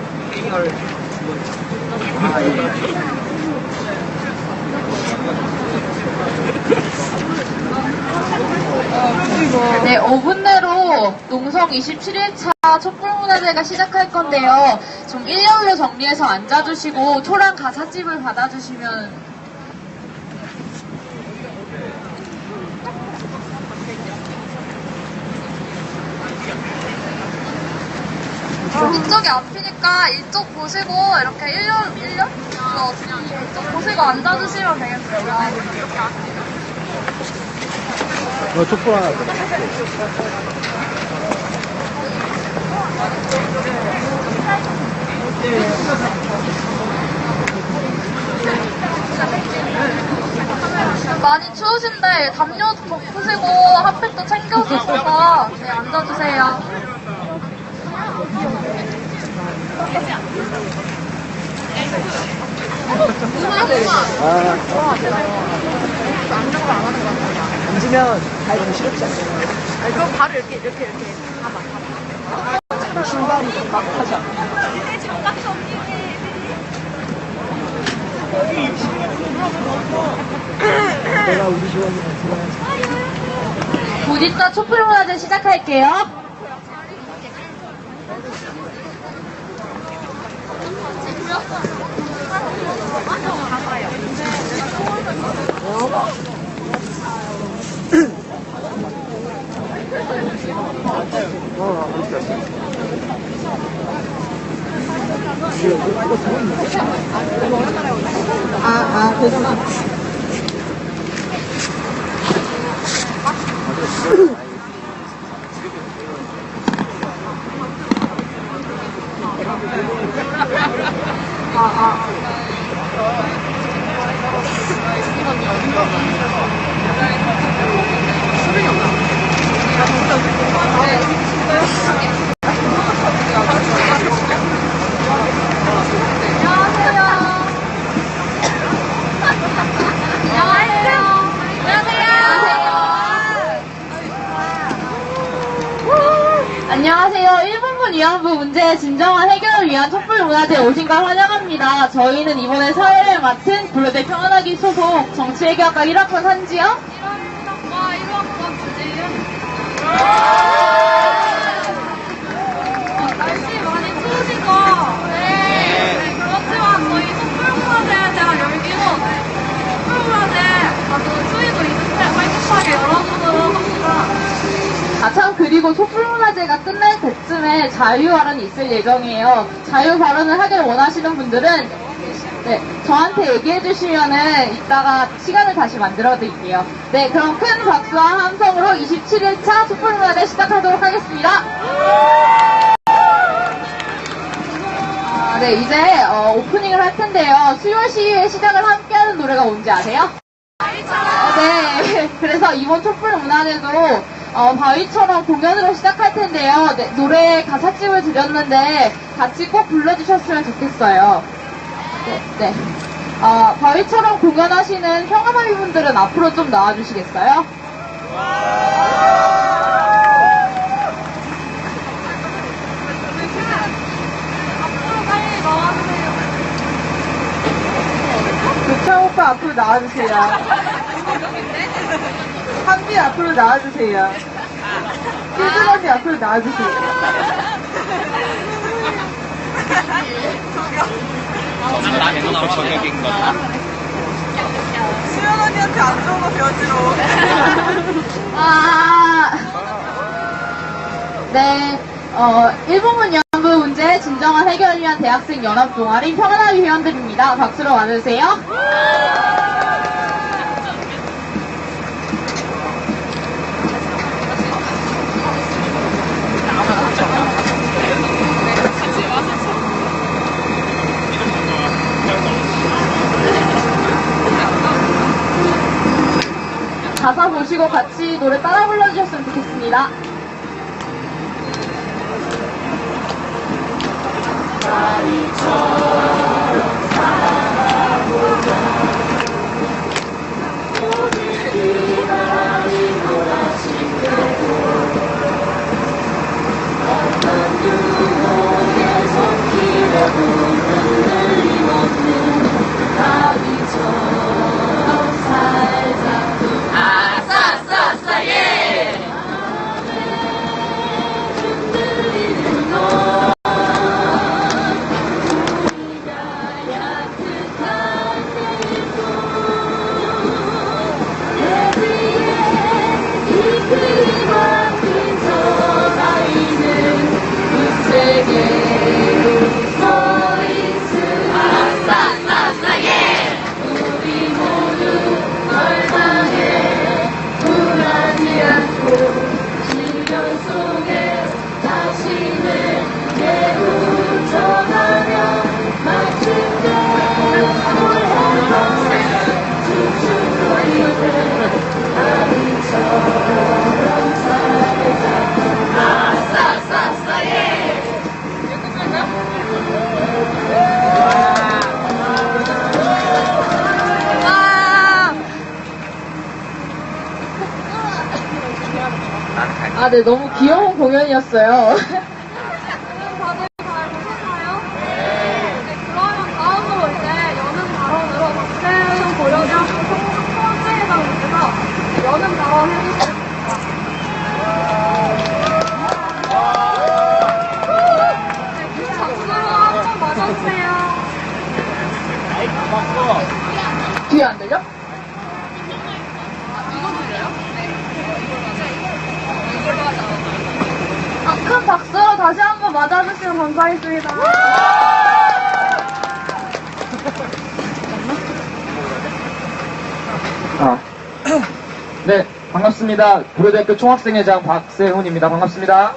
네, 5분 내로 농성 27일차 촛불문화제가 시작할 건데요. 좀 일렬로 정리해서 앉아주시고 초랑 가사집을 받아주시면 이쪽이 앞이니까 이쪽 보시고 이렇게 1년? 이쪽 보시고 앉아주시면 되겠습니다. 촛불 하나 더. 많이 추우신데 담요 덮으시고 핫팩도 챙겨주셔서 네, 앉아주세요. 앉으면 발 부시럽지 않잖아요. 그럼 바로 이렇게 가봐. 신발이 막하지 않아요. 내가 우리 지원이랑 들어야지. 곧 이따 촛불문화제 시작할게요. 안녕하세요. 1분분 위안부 문제의 진정한 해결을 위한 촛불문화제에 오신 걸 환영합니다. 저희는 이번에 사회를 맡은 고려대 평안하기 소속 정치외교학과 1학번 한지요. 날씨 많이 추우시죠? 네. 그렇지만 저희 촛불문화제 제가 열기로 촛불문화제 아주 추위도 잊을 때 활기차게 열어보도록 합니다. 참 그리고 촛불문화제가 끝날 때쯤에 자유발언이 있을 예정이에요. 자유발언을 하길 원하시는 분들은 네, 저한테 얘기해 주시면은 이따가 시간을 다시 만들어 드릴게요. 네, 그럼 큰 박수와 함성으로 27일차 촛불문화제 시작하도록 하겠습니다. 네, 이제 오프닝을 할 텐데요. 수요 시위의 시작을 함께하는 노래가 뭔지 아세요? 네, 그래서 이번 촛불문화제도 바위처럼 공연으로 시작할 텐데요. 네, 노래 가사집을 드렸는데 같이 꼭 불러주셨으면 좋겠어요. 네. 바위처럼 공연하시는 평안하위 분들은 앞으로 좀 나와주시겠어요? 교창 오빠 앞으로 나와주세요. 한비 앞으로 나와주세요. 필드 언니 앞으로 나와주세요. 나도 저격인 거다. 수연 언니한테 안 좋은 거 배워주러. 네, 일본문 연구 문제 진정한 해결을 위한 대학생 연합 동아리 평안하위 회원들입니다. 박수로 맞으세요. 가사 보시고 같이 노래 따라 불러주셨으면 좋겠습니다. 네, 너무 귀여운 공연이었어요. 다들 잘 보셨나요? 네. 그러면 다음으로 이제 여는 발언으로 박세현 고려대학교 총회장님께서 여는 발언 해주시겠습니다. 네, 박수로 한번 맞아주세요. 뒤에 안 들려? 큰 박수로 다시 한번 맞아주시면 감사하겠습니다. 네, 반갑습니다. 고려대학교 총학생회장 박세훈입니다. 반갑습니다.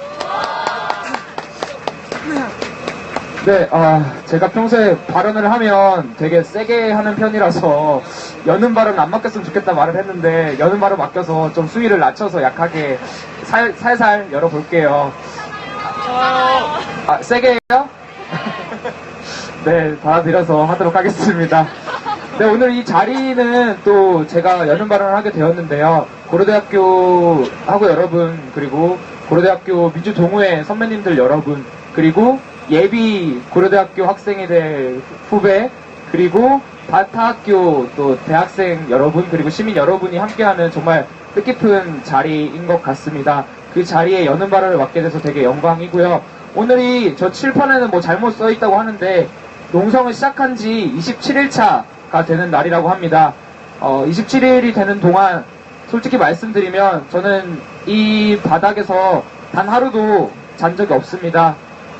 네, 제가 평소에 발언을 하면 되게 세게 하는 편이라서 여는 발언 안 맡겼으면 좋겠다 말을 했는데 여는 발언 맡겨서 좀 수위를 낮춰서 약하게 살살 열어볼게요. 세게 해요? 네, 받아들여서 하도록 하겠습니다. 네, 오늘 이 자리는 또 제가 여는 발언을 하게 되었는데요. 고려대학교 하고 여러분, 그리고 고려대학교 민주동호회 선배님들 여러분, 그리고 예비 고려대학교 학생이 될 후배, 그리고 타학교 또 대학생 여러분, 그리고 시민 여러분이 함께하는 정말 뜻깊은 자리인 것 같습니다. 그 자리에 여는 발언을 맡게 돼서 되게 영광이고요. 오늘이 저 칠판에는 뭐 잘못 써있다고 하는데 농성을 시작한 지 27일차가 되는 날이라고 합니다. 27일이 되는 동안 솔직히 말씀드리면 저는 이 바닥에서 단 하루도 잔 적이 없습니다.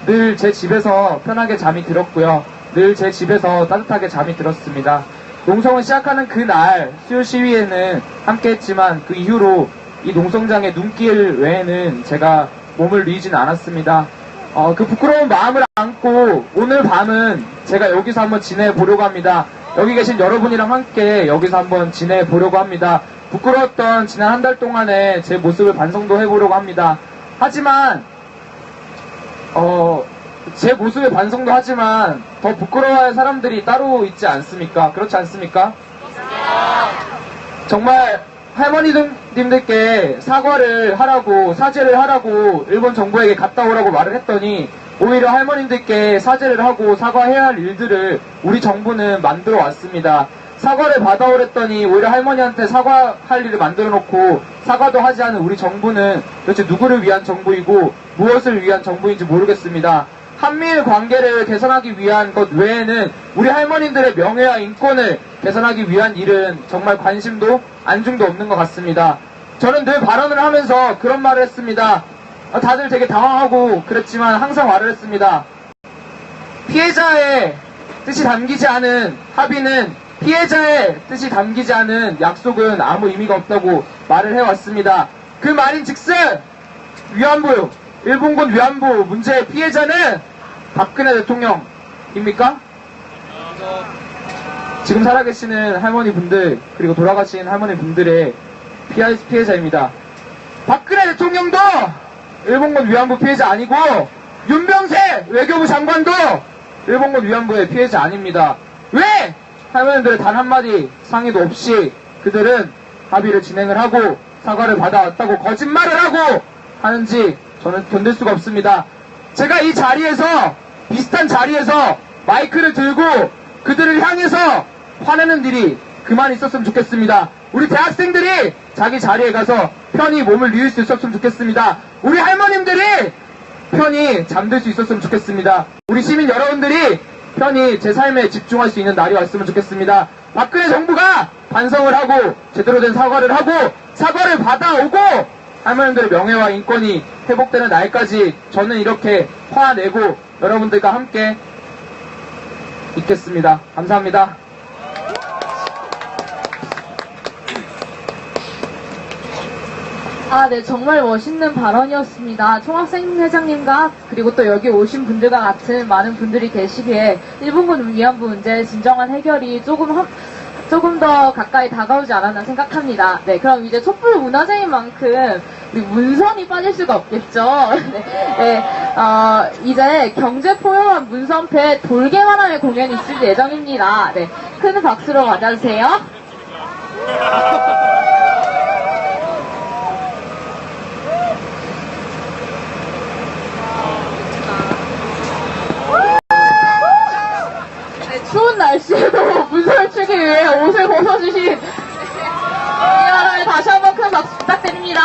늘 제 집에서 편하게 잠이 들었고요. 늘 제 집에서 따뜻하게 잠이 들었습니다. 농성을 시작하는 그날 수요 시위에는 함께 했지만 그 이후로 이 농성장의 눈길 외에는 제가 몸을 뉘진 않았습니다. 그 부끄러운 마음을 안고 오늘 밤은 제가 여기서 한번 지내보려고 합니다. 여기 계신 여러분이랑 함께 여기서 한번 지내보려고 합니다. 부끄러웠던 지난 한 달 동안의 제 모습을 반성도 해보려고 합니다. 하지만 제 모습에 반성도 하지만 더 부끄러워할 사람들이 따로 있지 않습니까? 그렇지 않습니까? 정말 할머니님들께 사죄를 하라고 일본 정부에게 갔다 오라고 말을 했더니 오히려 할머님들께 사죄를 하고 사과해야 할 일들을 우리 정부는 만들어 왔습니다. 사과를 받아오랬더니 오히려 할머니한테 사과할 일을 만들어 놓고 사과도 하지 않은 우리 정부는 도대체 누구를 위한 정부이고 무엇을 위한 정부인지 모르겠습니다. 한미일 관계를 개선하기 위한 것 외에는 우리 할머님들의 명예와 인권을 개선하기 위한 일은 정말 관심도 안중도 없는 것 같습니다. 저는 늘 발언을 하면서 그런 말을 했습니다. 다들 되게 당황하고 그랬지만 항상 말을 했습니다. 피해자의 뜻이 담기지 않은 합의는, 피해자의 뜻이 담기지 않은 약속은 아무 의미가 없다고 말을 해왔습니다. 그 말인즉슨 위안부, 일본군 위안부 문제의 피해자는 박근혜 대통령입니까? 지금 살아계시는 할머니분들, 그리고 돌아가신 할머니분들의 피해자입니다. 박근혜 대통령도 일본군 위안부 피해자 아니고 윤병세 외교부 장관도 일본군 위안부의 피해자 아닙니다. 왜 할머니들의 단 한마디 상의도 없이 그들은 합의를 진행을 하고 사과를 받아왔다고 거짓말을 하고 하는지 저는 견딜 수가 없습니다. 제가 이 자리에서, 비슷한 자리에서 마이크를 들고 그들을 향해서 화내는 일이 그만 있었으면 좋겠습니다. 우리 대학생들이 자기 자리에 가서 편히 몸을 뉘을 수 있었으면 좋겠습니다. 우리 할머님들이 편히 잠들 수 있었으면 좋겠습니다. 우리 시민 여러분들이 편히 제 삶에 집중할 수 있는 날이 왔으면 좋겠습니다. 박근혜 정부가 반성을 하고 제대로 된 사과를 하고 사과를 받아오고 할머님들의 명예와 인권이 회복되는 날까지 저는 이렇게 화내고 여러분들과 함께 있겠습니다. 감사합니다. 네, 정말 멋있는 발언이었습니다. 총학생회장님과 그리고 또 여기 오신 분들과 같은 많은 분들이 계시기에 일본군 위안부 문제의 진정한 해결이 조금 더 가까이 다가오지 않았나 생각합니다. 네, 그럼 이제 촛불 문화제인 만큼 우리 문선이 빠질 수가 없겠죠. 이제 경제 포용한 문선패 돌개바람의 공연이 있을 예정입니다. 네, 큰 박수로 맞아주세요. 추운 날씨에도 문선을 추기 위해 옷을 벗어주신 이하를 다시 한번 큰 박수 부탁드립니다.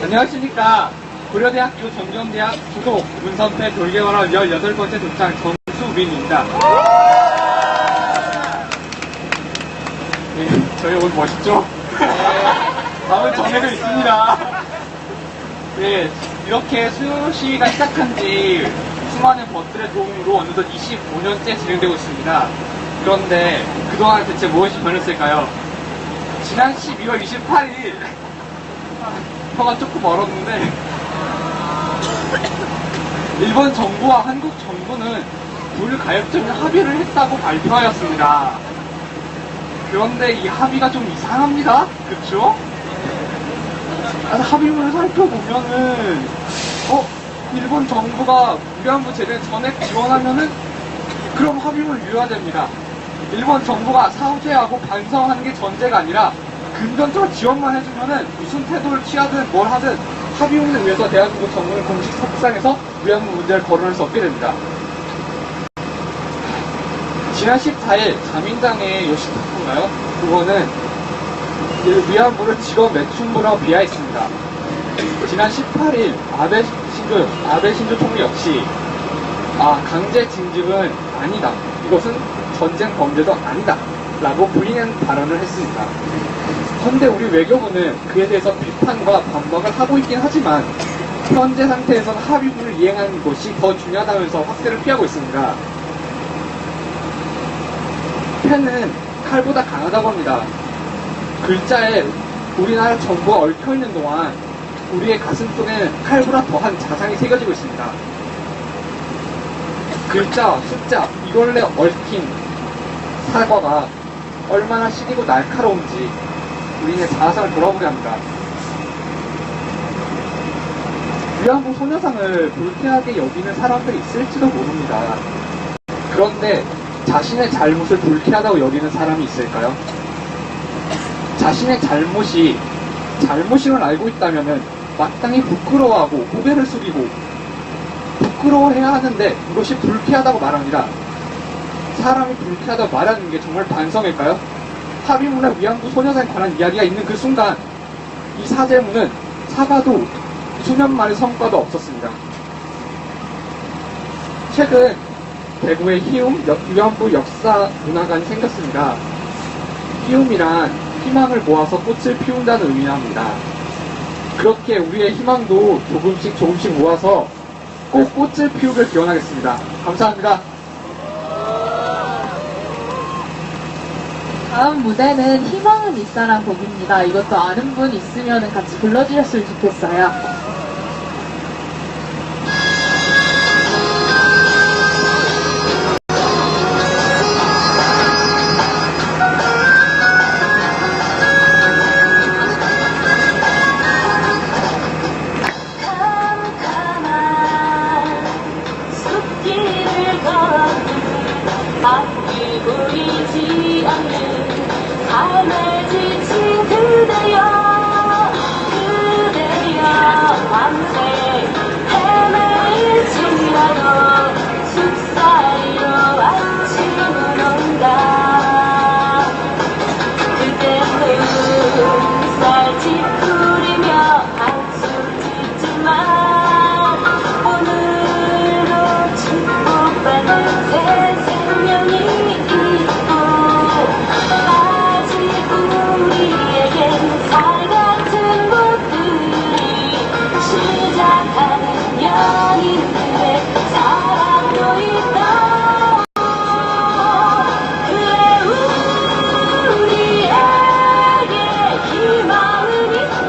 안녕하십니까. 고려대학교 전경대학 부도 문선패 돌개원화 18번째 도장 정수민입니다. 네, 저희 오늘 멋있죠? 다음은 정해져 있습니다. 네, 이렇게 수요 시위가 시작한 지 수많은 버스의 도움으로 어느덧 25년째 진행되고 있습니다. 그런데 그동안 대체 무엇이 변했을까요? 지난 12월 28일 표가 조금 멀었는데 일본 정부와 한국 정부는 불가역적인 합의를 했다고 발표하였습니다. 그런데 이 합의가 좀 이상합니다. 그쵸? 합의문을 살펴보면은 일본 정부가 위안부 제대 전액 지원하면은 그럼 합의문 유효화됩니다. 일본 정부가 사죄하고 반성하는 게 전제가 아니라 금전적으로 지원만 해주면은 무슨 태도를 취하든 뭘 하든 합의문을 위해서 대한민국 정부는 공식 석상에서 위안부 문제를 거론할 수 없게 됩니다. 지난 14일 자민당의 요시타쿠인가요? 그거는 위안부를 직원 매춘부라고 비하했습니다. 지난 18일 아베 신조 총리 역시 강제 징집은 아니다. 이것은 전쟁 범죄도 아니다. 라고 부인하는 발언을 했습니다. 그런데 우리 외교부는 그에 대해서 비판과 반박을 하고 있긴 하지만 현재 상태에서는 합의문을 이행하는 것이 더 중요하다면서 확대를 피하고 있습니다. 펜은 칼보다 강하다고 합니다. 글자에 우리나라 정부가 얽혀있는 동안 우리의 가슴 속에는 칼보다 더한 자상이 새겨지고 있습니다. 글자, 숫자, 이걸에 얽힌 사과가 얼마나 시리고 날카로운지 우리의 자아상을 돌아보게 합니다. 위안부 소녀상을 불쾌하게 여기는 사람들이 있을지도 모릅니다. 그런데 자신의 잘못을 불쾌하다고 여기는 사람이 있을까요? 자신의 잘못이 잘못임을 알고 있다면 마땅히 부끄러워하고 고개를 숙이고 부끄러워해야 하는데 이것이 불쾌하다고 말합니다. 사람이 불쾌하다고 말하는 게 정말 반성일까요? 합의문에 위안부 소녀상에 관한 이야기가 있는 그 순간 이 사죄문은 사과도 수년 만의 성과도 없었습니다. 최근 대구에 희움 위안부 역사 문화관이 생겼습니다. 희움이란 희망을 모아서 꽃을 피운다는 의미랍니다. 그렇게 우리의 희망도 조금씩 모아서 꼭 꽃을 피우길 기원하겠습니다. 감사합니다. 다음 무대는 희망은 있사란 곡입니다. 이것도 아는 분 있으면 같이 불러주셨으면 좋겠어요. 앞이 보이지 않는 삶에 지친 그대여 밤새 헤매일지라도 숲 사이로 아침은 온다. 그대 햇살 찌푸리며 한숨 짓지만 오늘도 축복받는 새 생명이 있고 아직 우리에겐 살같은 곳들이 시작하는 연인들의 사랑도 있다. 그래 우리에게 희망은 있다.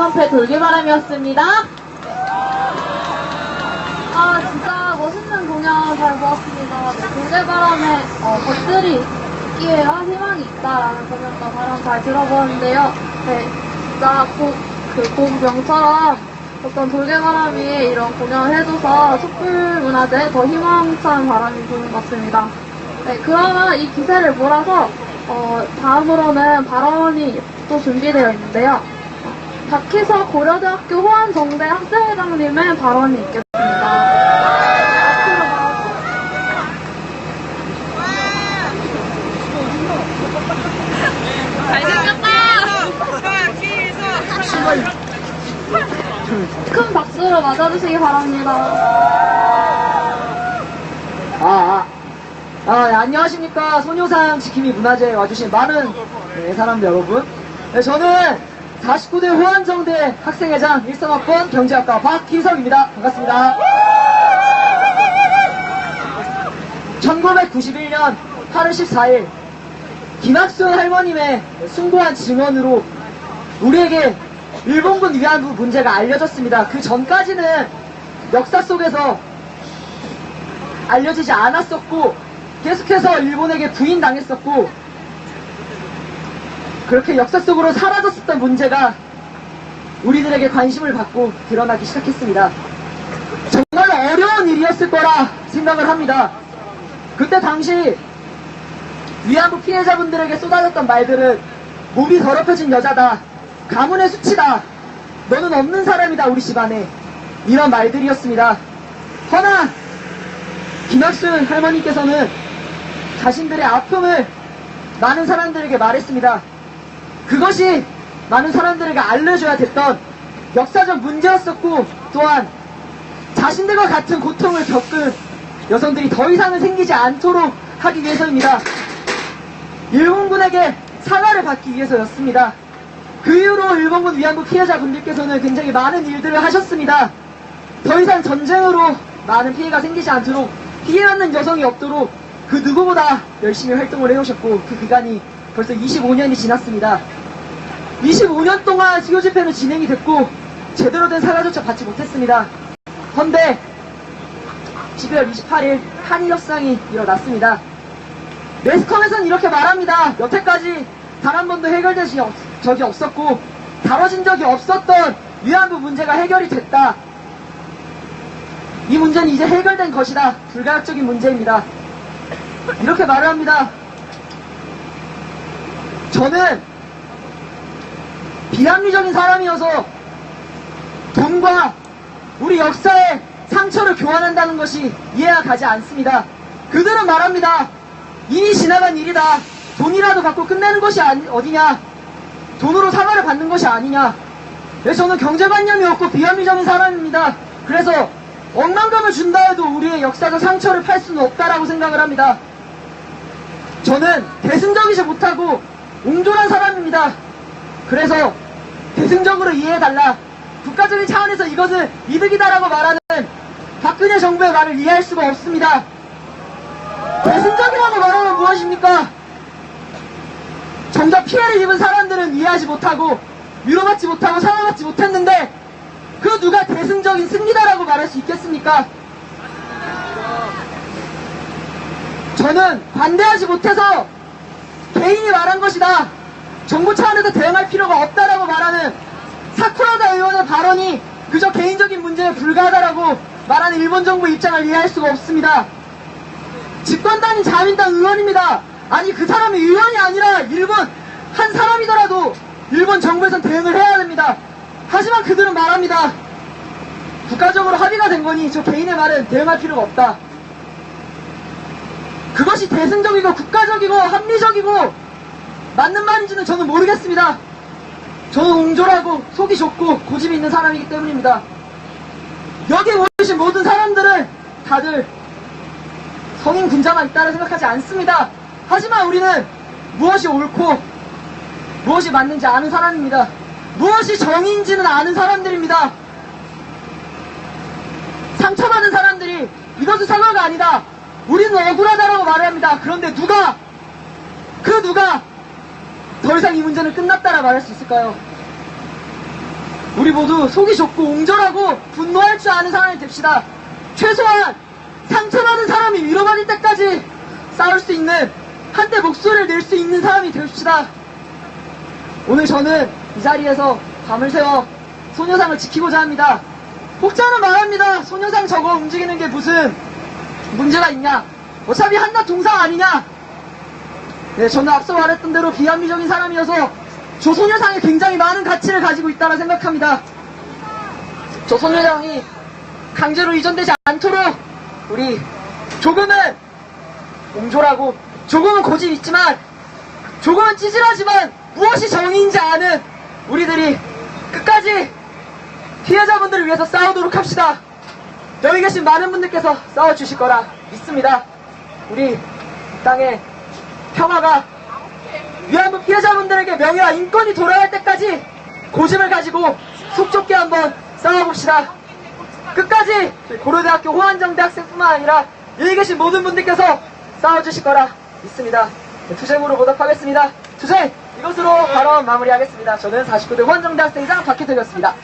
김원패 돌개바람이었습니다. 아, 진짜 멋있는 공연 잘 보았습니다. 네, 돌개바람에 것들이 있기에야 희망이 있다라는 공연과 바람 잘 들어보는데요. 네, 진짜 곡명처럼 어떤 돌개바람이 이런 공연을 해줘서 촛불문화제에 더 희망찬 바람이 부는 것 같습니다. 네, 그러면 이 기세를 몰아서 다음으로는 발언이 또 준비되어 있는데요. 박희석 고려대학교 호안정대 학생회장님의 발언이 있겠습니다. 큰 박수로 맞아주시기 바랍니다. 네, 안녕하십니까. 소녀상 지킴이 문화제에 와주신 많은 사람들 여러분. 네, 저는 49대 호안정대 학생회장 1성학번 경제학과 박희석입니다. 반갑습니다. 1991년 8월 14일 김학순 할머님의 숭고한 증언으로 우리에게 일본군 위안부 문제가 알려졌습니다. 그 전까지는 역사 속에서 알려지지 않았었고 계속해서 일본에게 부인당했었고 그렇게 역사 속으로 사라졌었던 문제가 우리들에게 관심을 받고 드러나기 시작했습니다. 정말 어려운 일이었을 거라 생각을 합니다. 그때 당시 위안부 피해자분들에게 쏟아졌던 말들은 몸이 더럽혀진 여자다, 가문의 수치다, 너는 없는 사람이다 우리 집안에, 이런 말들이었습니다. 허나 김학순 할머니께서는 자신들의 아픔을 많은 사람들에게 말했습니다. 그것이 많은 사람들에게 알려줘야 됐던 역사적 문제였었고 또한 자신들과 같은 고통을 겪은 여성들이 더 이상은 생기지 않도록 하기 위해서입니다. 일본군에게 사과를 받기 위해서였습니다. 그 이후로 일본군 위안부 피해자분들께서는 굉장히 많은 일들을 하셨습니다. 더 이상 전쟁으로 많은 피해가 생기지 않도록, 피해받는 여성이 없도록 그 누구보다 열심히 활동을 해오셨고 그 기간이 벌써 25년이 지났습니다. 25년 동안 수요 집회는 진행이 됐고 제대로 된 사과조차 받지 못했습니다. 헌데 12월 28일 한일 협상이 일어났습니다. 매스컴에서는 이렇게 말합니다. 여태까지 단 한 번도 해결된 적이 없었고 다뤄진 적이 없었던 위안부 문제가 해결이 됐다. 이 문제는 이제 해결된 것이다. 불가역적인 문제입니다. 이렇게 말을 합니다. 저는 비합리적인 사람이어서 돈과 우리 역사의 상처를 교환한다는 것이 이해가 가지 않습니다. 그들은 말합니다. 이미 지나간 일이다. 돈이라도 받고 끝내는 것이 어디냐. 돈으로 사과를 받는 것이 아니냐. 그래서 저는 경제관념이 없고 비합리적인 사람입니다. 그래서 억만금을 준다 해도 우리의 역사적 상처를 팔 수는 없다라고 생각을 합니다. 저는 대승적이지 못하고 옹졸한 사람입니다. 그래서 대승적으로 이해해달라. 국가적인 차원에서 이것은 이득이다라고 말하는 박근혜 정부의 말을 이해할 수가 없습니다. 대승적이라고 말하면 무엇입니까? 정작 피해를 입은 사람들은 이해하지 못하고 위로받지 못하고 사랑받지 못했는데 그 누가 대승적인 승리다라고 말할 수 있겠습니까? 저는 반대하지 못해서 개인이 말한 것이다, 정부 차원에서 대응할 필요가 없다라고 말하는 사쿠라다 의원의 발언이 그저 개인적인 문제에 불과하다라고 말하는 일본 정부 입장을 이해할 수가 없습니다. 집권단인 자민당 의원입니다. 아니 그 사람이 의원이 아니라 일본 한 사람이더라도 일본 정부에선 대응을 해야 됩니다. 하지만 그들은 말합니다. 국가적으로 합의가 된 거니 저 개인의 말은 대응할 필요가 없다. 그것이 대승적이고 국가적이고 합리적이고 맞는 말인지는 저는 모르겠습니다. 저는 옹졸하고 속이 좁고 고집이 있는 사람이기 때문입니다. 여기 모이신 모든 사람들은 다들 성인 군자만 있다고 생각하지 않습니다. 하지만 우리는 무엇이 옳고 무엇이 맞는지 아는 사람입니다. 무엇이 정의인지는 아는 사람들입니다. 상처받은 사람들이 이것은 사과가 아니다, 우리는 억울하다라고 말을 합니다. 그런데 누가 더 이상 이 문제는 끝났다라 말할 수 있을까요? 우리 모두 속이 좁고 옹졸하고 분노할 줄 아는 사람이 됩시다. 최소한 상처받은 사람이 위로받을 때까지 싸울 수 있는, 한때 목소리를 낼 수 있는 사람이 됩시다. 오늘 저는 이 자리에서 밤을 새워 소녀상을 지키고자 합니다. 혹자는 말합니다. 소녀상 저거 움직이는 게 무슨 문제가 있냐? 어차피 한낱 동상 아니냐? 네, 저는 앞서 말했던 대로 비합리적인 사람이어서 저 소녀상에 굉장히 많은 가치를 가지고 있다고 생각합니다. 저 소녀상이 강제로 이전되지 않도록 우리 조금은 옹졸하고 조금은 고집 있지만 조금은 찌질하지만 무엇이 정의인지 아는 우리들이 끝까지 피해자분들을 위해서 싸우도록 합시다. 여기 계신 많은 분들께서 싸워주실 거라 믿습니다. 우리 땅에 평화가, 위안부 피해자분들에게 명예와 인권이 돌아갈 때까지 고집을 가지고 속 좁게 한번 싸워봅시다. 끝까지 고려대학교 호안정대학생뿐만 아니라 여기 계신 모든 분들께서 싸워주실 거라 믿습니다. 네, 투쟁으로 보답하겠습니다. 투쟁! 이것으로 발언 마무리하겠습니다. 저는 49대 호안정대학생장 박희택이었습니다.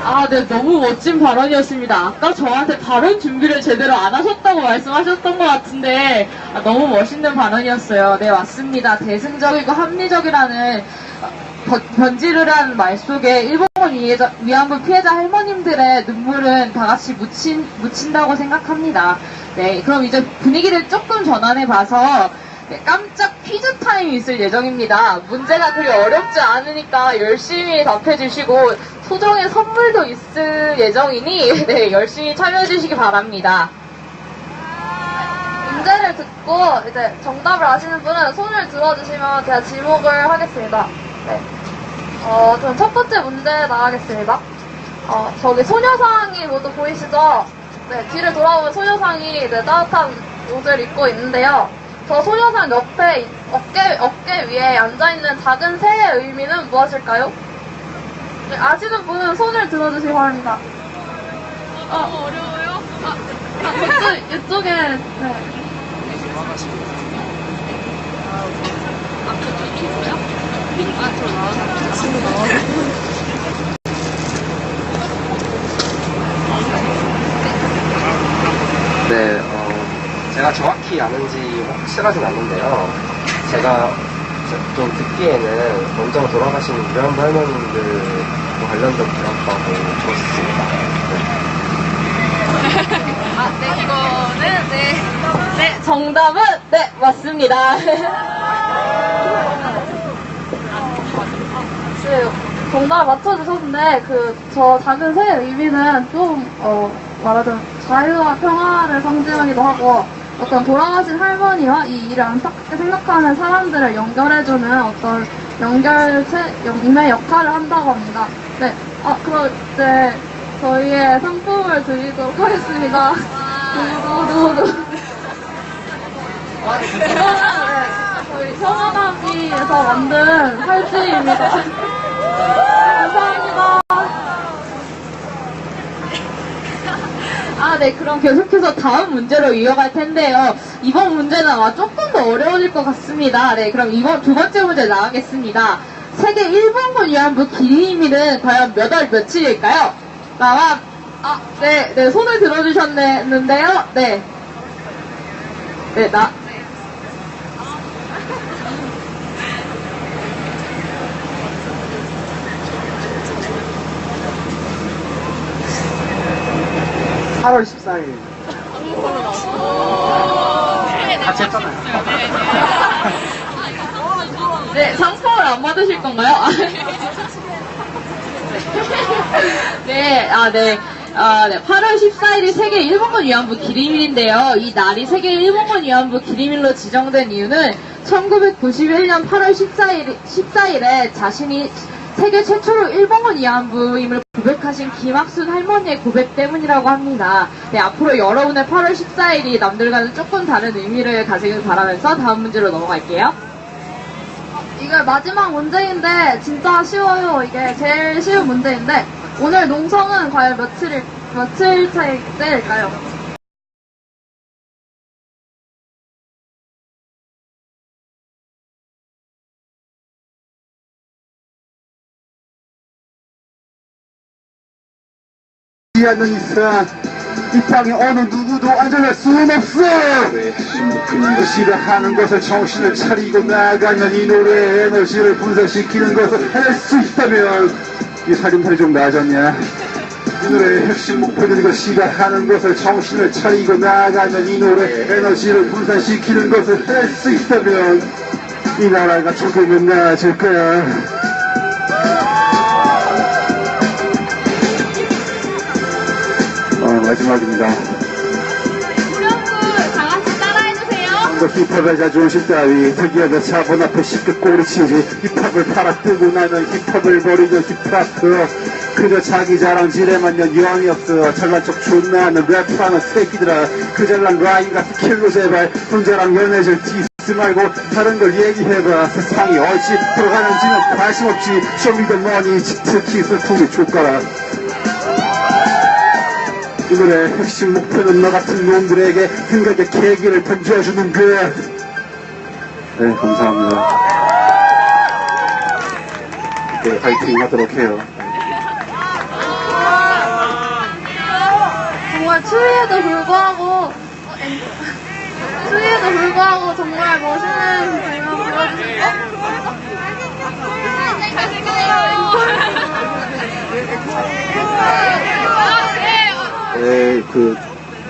아, 네, 너무 멋진 발언이었습니다. 아까 저한테 발언 준비를 제대로 안 하셨다고 말씀하셨던 것 같은데, 너무 멋있는 발언이었어요. 네, 맞습니다. 대승적이고 합리적이라는 변질을 말 속에 일본군 위안부 피해자 할머님들의 눈물은 다 같이 묻힌다고 생각합니다. 네, 그럼 이제 분위기를 조금 전환해봐서 네, 깜짝 퀴즈 타임이 있을 예정입니다. 문제가 그리 어렵지 않으니까 열심히 답해주시고 소정의 선물도 있을 예정이니 네, 열심히 참여해주시기 바랍니다. 문제를 듣고 이제 정답을 아시는 분은 손을 들어주시면 제가 지목을 하겠습니다. 네. 그럼 첫 번째 문제 나가겠습니다. 저기 소녀상이 모두 보이시죠? 네, 뒤를 돌아보면 소녀상이 네, 따뜻한 옷을 입고 있는데요. 저 소녀상 옆에 어깨 위에 앉아있는 작은 새의 의미는 무엇일까요? 네, 아시는 분은 손을 들어주시기 바랍니다. 어려워요? 이쪽에, 네. 네, 제가 정확히 아는지 확실하진 않는데요. 제가 좀 듣기에는 먼저 돌아가신 위안부 할머님들 관련된 기록하고 들었습니다. 네, 이거는 네, 정답은 네, 맞습니다. 네, 정답을 맞춰주셨는데, 저 작은 새의 의미는 좀, 말하자면 자유와 평화를 상징하기도 하고, 어떤 돌아가신 할머니와 이 일을 안타깝게 생각하는 사람들을 연결해주는 어떤 임의 역할을 한다고 합니다. 네, 그럼 이제 저희의 상품을 드리도록 하겠습니다. 저희 평화나비에서 만든 팔찌입니다. 감사합니다. 네, 그럼 계속해서 다음 문제로 이어갈 텐데요. 이번 문제는 아마 조금 더 어려워질 것 같습니다. 네, 그럼 이번 두 번째 문제 나가겠습니다. 세계 일본군 위안부 기림일은 과연 몇 월 며칠일까요? 네, 손을 들어주셨는데요. 네, 8월 14일. 같이 했잖아요. 네, 상품을 안 받으실 건가요? 네, 8월 14일이 세계 일본군 위안부 기림일인데요. 이 날이 세계 일본군 위안부 기림일로 지정된 이유는 1991년 8월 14일에 자신이 세계 최초로 일본군 위안부임을 고백하신 김학순 할머니의 고백 때문이라고 합니다. 네, 앞으로 여러분의 8월 14일이 남들과는 조금 다른 의미를 가지길 바라면서 다음 문제로 넘어갈게요. 이게 마지막 문제인데 진짜 쉬워요. 이게 제일 쉬운 문제인데 오늘 농성은 과연 며칠째일까요? 하지 않는 이상 이 땅에 어느 누구도 안전할 수는 없어. 그 싫어하는 것을 정신을 차리고 나아가면 이 노래의 에너지를 분산시키는 것을 할 수 있다면 이 살림살이 좀 나아졌냐? 이 노래의 핵심 목표는 이거 싫어하는 것을 정신을 차리고 나아가면 이 노래의 에너지를 분산시키는 것을 할 수 있다면 이 나라가 조금은 나아질 거야. 마지막입니다. 후렴구 다 같이 따라해주세요. 힙합의 자존심 따위 특이하게 자본 앞에 쉽게 꼬리치지. 힙합을 팔아뜨고 나면 힙합을 버리는 힙합. 그저 자기 자랑질에만 연연이 없어. 잘난 척 존나 하는 래퍼하는 새끼들아. 그 잘난 라인 같은 킬로 제발 혼자랑 연애질 디스 말고 다른 걸 얘기해봐. 세상이 어찌 돌아가는지는 관심 없지. 쇼미더머니 특히 슬픔이 족가라. 이 노래의 핵심 목표는 너 같은 놈들에게 생각의 계기를 던져주는 거야. 네, 감사합니다. 네, 파이팅 하도록 해요. 정말 추위에도 불구하고 정말 멋있는 장면 보여주셨고 네,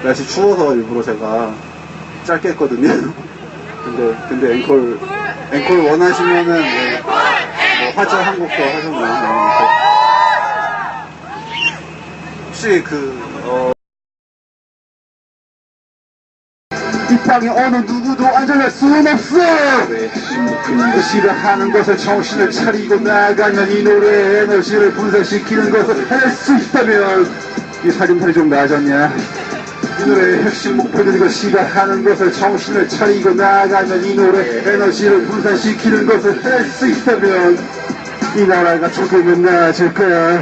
날씨 추워서 일부러 제가 짧게 했거든요. 근데 앵콜 원하시면은, 네, 뭐 화제 한 곡도 하셨나요? 혹시 이 땅에 어느 누구도 안전할 수는 없어. 그 싫어하는 것을 정신을 차리고 나아가면 이 노래의 에너지를 분산시키는 것을 할 수 있다면 이 살림살이 좀 나아졌냐? 이 노래의 핵심 목표는 이거 싫어하는 것을 정신을 차리고 나아가면 이 노래의 에너지를 분산시키는 것을 할 수 있다면 이 나라가 조금은 나아질 거야.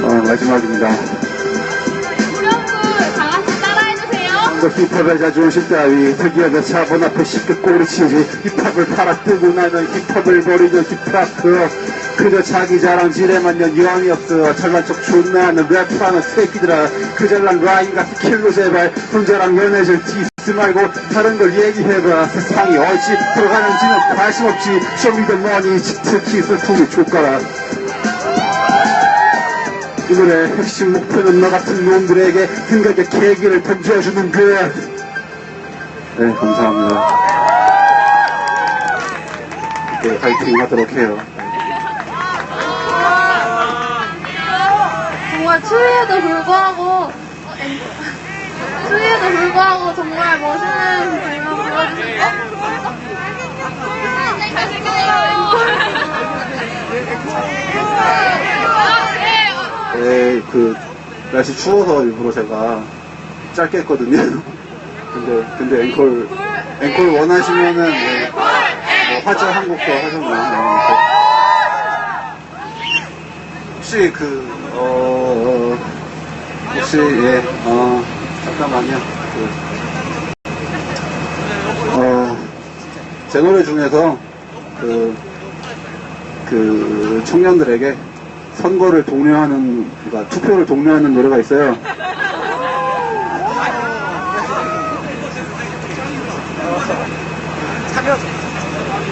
마지막입니다. 후렴구 다 같이 따라해주세요. 힙합의 자존심 따위 특이하게 자본 앞에 쉽게 꼬리치지. 힙합을 팔아뜨고 나면 힙합을 버리는 힙합. 그저 자기 자랑질에만 연연이 없어. 잘난 척 존나 하는 래퍼하는 새끼들아. 그 잘난 라인 같은 킬로 제발 혼자랑 연애질 디스 말고 다른 걸 얘기해봐. 세상이 어찌 돌아가는지는 관심 없지. 쇼미더머니 특히 슬픔이 족가라. 이 노래의 핵심 목표는 너 같은 놈들에게 생각의 계기를 던져주는 거야. 네, 감사합니다. 네, 파이팅 하도록 해요. 정말 추위에도 불구하고 정말 멋있는 장면 보여주셨고 네, 날씨 추워서 일부러 제가 짧게 했거든요. 근데 앵콜 원하시면은, 네, 뭐 화제 한 곡도 하셨나요? 혹시 예, 잠깐만요. 제 노래 중에서 청년들에게 선거를 독려하는, 그러니까 투표를 독려하는 노래가 있어요.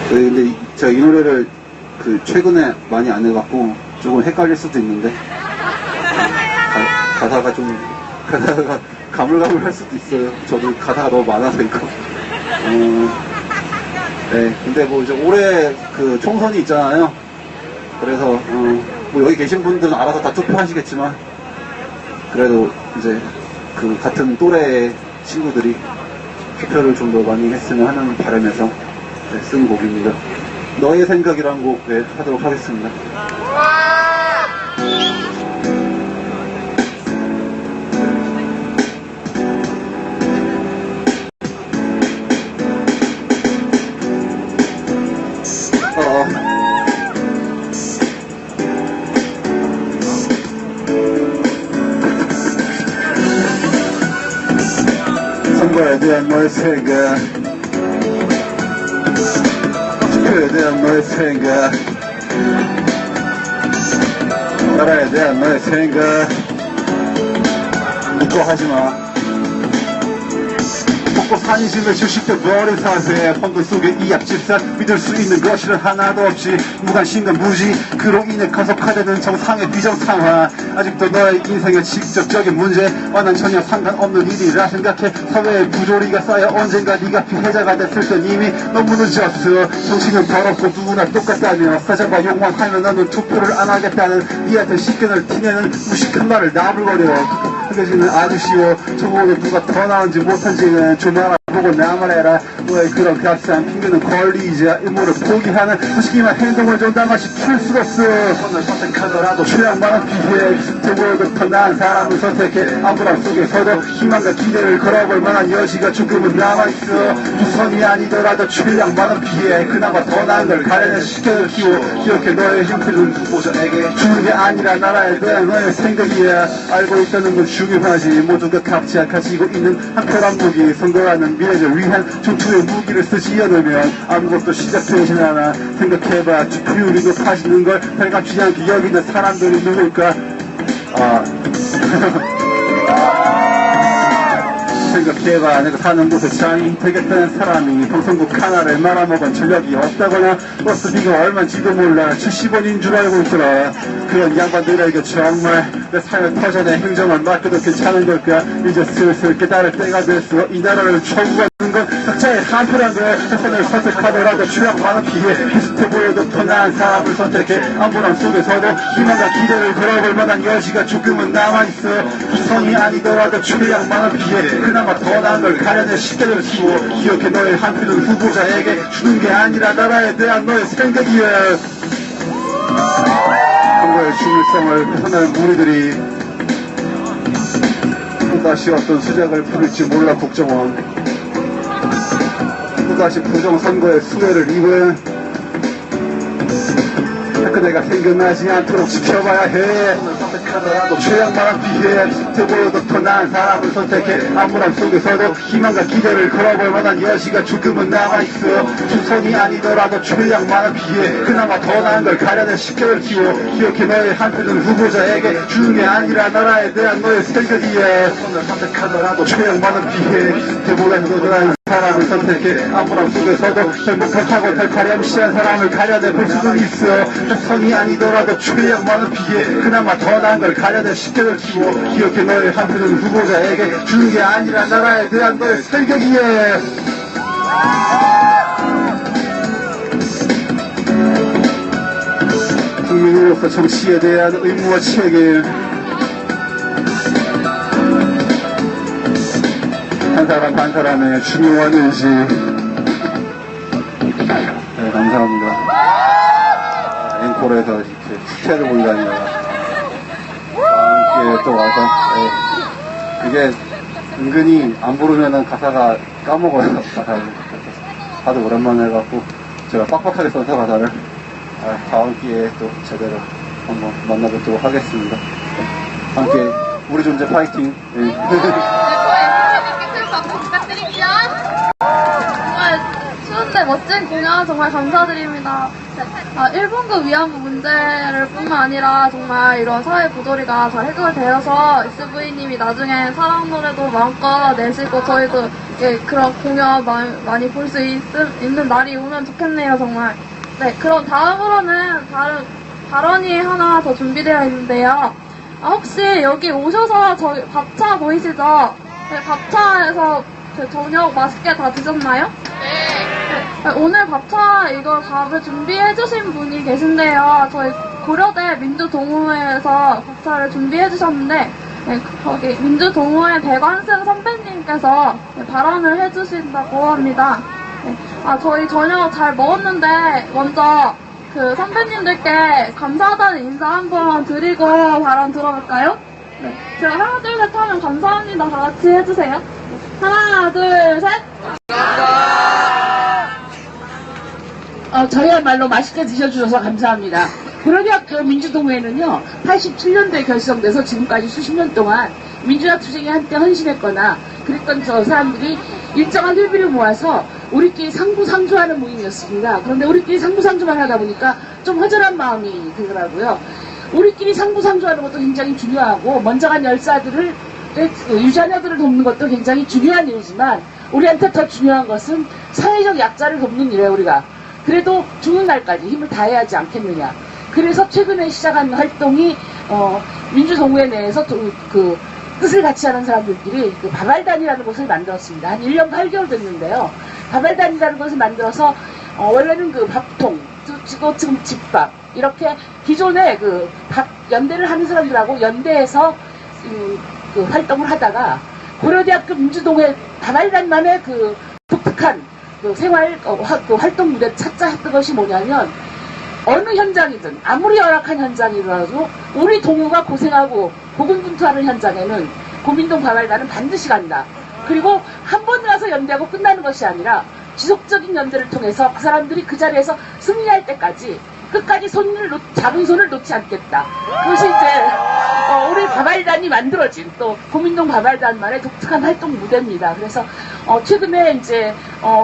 근데 제가 이 노래를 최근에 많이 안 해갖고 조금 헷갈릴 수도 있는데 가사가 가물가물할 수도 있어요. 저도 가사가 너무 많아서 이거. 네, 근데 뭐 이제 올해 총선이 있잖아요. 그래서 뭐 여기 계신 분들은 알아서 다 투표하시겠지만 그래도 이제 같은 또래의 친구들이 투표를 좀 더 많이 했으면 하는 바람에서, 네, 쓴 곡입니다. 너의 생각이란 곡, 네, 하도록 하겠습니다. 선거에 대한 너의 생각, 투표에 대한 너의 생각, 나라에 대한 너의 생각 묻고 하지마. 먹고 산이심을 주식도 버린 사세 황금 속의 이 앞집산 믿을 수 있는 것이란 하나도 없이 무관심과 무지 그로 인해 가속화되는 정상의 비정상화 아직도 너의 인생의 직접적인 문제와 난 전혀 상관없는 일이라 생각해 사회의 부조리가 쌓여 언젠가 네가 피해자가 됐을 땐 이미 너무 늦었어 정신은 더럽고 누구나 똑같다며 사자가 욕만 하면 너는 투표를 안 하겠다는 니한테 식견을 티내는 무식한 말을 나불거려 그게지는 아주 쉬워 저보다 누가 더 나은지 못한지는 좀 알아보고 나만 해라 너의 그런 값싼 핑계는 권리이자 의무를 포기하는 무식이만 행동을 정당화시 출 수가 없어 손을 선택하더라도 최악만한 피해 되보여도 나은 사람을 선택해 아무랑 속에서도 희망과 기대를 걸어볼 만한 여지가 조금은 남아있어 우선이 아니더라도 최악만한 피해 그나마 더 나은 걸 가려내 시켜를 키워 기억해 너의 형편은 후보자에게 주는 게 아니라 나라에 대한 너의 생각이야 알고 있다는 건 중요하지 모두가 각자 가지고 있는 한편한 무기 선거라는 미래를 위한 전투의 무기를 쓰지 않으면 아무것도 시작되진 않아 생각해봐 투표율이 높아지는 걸 발감치 않게 여기는 사람들이 누굴까 생각해봐 내가 사는 곳에 장이 되겠다는 사람이 방송국 하나를 말아먹은 전력이 없다거나 버스비가 얼마인지도 몰라 70원인 줄 알고 있더라 그런 양반들에게 정말 내 삶을 터전에 행정을 맡겨도 괜찮은 걸까 이제 슬슬 깨달을 때가 됐어 이 나라를 청구하는 건 각자의 한편한 거야 세상을 선택하더라도 최악만한 피해 비슷해 보여도 더 나은 사람을 선택해 암울함 속에서도 희망과 기대를 걸어볼 만한 여지가 조금은 남아있어 우선이 아니더라도 최악만한 피해 그나마 더 나은 걸 가려내 시대를 키워 기억해 너의 한편은 후보자에게 주는 게 아니라 나라에 대한 너의 생각이야 한국의 중일성을 훼손하는 무리들이 또다시 어떤 수작을 부릴지 몰라 국정원 또다시 부정선거의 수혜를 입은 그대가 생각나지 않도록 지켜봐야 해 선택하더라도 최악만한 피해 비슷해 보여도 더 나은 사람을 선택해 암울함 속에서도 희망과 기대를 걸어볼 만한 여지가 조금은 남아있어 주선이 아니더라도 최악만한 피해 그나마 더 나은 걸 가려내 시켜를 키워 기억해 너의 한편은 후보자에게 주는 게 아니라 나라에 대한 너의 생각이야 손을 선택하더라도 최악만한 피해 비슷해 보여도 더 나은 사람을 선택해 암울함 속에서도 행복하고 달카렴시한 사람을 가려내 볼 수는 있어 선이 아니더라도 최악만한 피해 그나마 더 나은 걸 가려내 시대를 키워 기억해 너의 한편은 후보자에게 주는 게 아니라 나라에 대한 너의 생각이야 국민으로서 정치에 대한 의무와 책임 한 사람 한 사람의 중요한 의지 네 감사합니다 앵콜에서 이렇게 스케를 보이다니요 함께 또 와서 네. 이게 은근히 안 부르면은 가사가 까먹어요 가사를 하도 오랜만에 해갖고 제가 빡빡하게 써서 가사를 다음 기회에 또 제대로 한번 만나뵙도록 하겠습니다 네. 함께 우리 존재 파이팅 네. 정말 추운데 멋진 공연 정말 감사드립니다. 일본군 위안부 문제를 뿐만 아니라 정말 이런 사회 부조리가 잘 해결되어서 SV님이 나중에 사랑 노래도 마음껏 내시고 저희도 그런 공연 많이 볼 수 있는 날이 오면 좋겠네요 정말. 네, 그럼 다음으로는 다른 발언이 하나 더 준비되어 있는데요. 혹시 여기 오셔서 저희 밥차 보이시죠? 네, 밥차에서 저녁 맛있게 다 드셨나요? 네. 오늘 밥차 이거 밥을 준비해주신 분이 계신데요. 저희 고려대 민주동호회에서 밥차를 준비해주셨는데 네, 거기 민주동호회 백완승 선배님께서 발언을 해주신다고 합니다. 네. 저희 저녁 잘 먹었는데 먼저 그 선배님들께 감사하다는 인사 한번 드리고 발언 들어볼까요? 네. 제가 하나 둘 셋 하면 감사합니다 다 같이 해주세요. 하나 둘 셋. 저희야말로 맛있게 드셔주셔서 감사합니다. 고려대학교 민주동호회는요 87년도에 결성돼서 지금까지 수십 년 동안 민주화 투쟁에 한때 헌신했거나 그랬던 저 사람들이 일정한 회비를 모아서 우리끼리 상부상조하는 모임이었습니다. 그런데 우리끼리 상부상조만 하다 보니까 좀 허전한 마음이 들더라고요. 우리끼리 상부상조하는 것도 굉장히 중요하고 먼저 간 열사들을 유자녀들을 돕는 것도 굉장히 중요한 일이지만 우리한테 더 중요한 것은 사회적 약자를 돕는 일이에요. 우리가 그래도 죽는 날까지 힘을 다해야 하지 않겠느냐. 그래서 최근에 시작한 활동이 민주동호회 내에서 그 뜻을 같이 하는 사람들끼리 그 바발단이라는 곳을 만들었습니다. 한 1년 8개월 됐는데요. 바발단이라는 곳을 만들어서 원래는 그 밥통, 지금 집밥 이렇게 기존에 그 연대를 하는 사람들하고 연대해서 그 활동을 하다가 고려대학교 민주동호회 바발단만의 그 독특한 그 생활 그 활동 무대 찾자 했던 것이 뭐냐면 어느 현장이든 아무리 열악한 현장이라도 우리 동호가 고생하고 고군분투하는 현장에는 고민동 바발단은 반드시 간다. 그리고 한 번 가서 연대하고 끝나는 것이 아니라 지속적인 연대를 통해서 그 사람들이 그 자리에서 승리할 때까지 끝까지 작은 손을 놓지 않겠다. 그것이 이제 우리 바발단이 만들어진 또 고민동 바발단만의 독특한 활동 무대입니다. 그래서 최근에 이제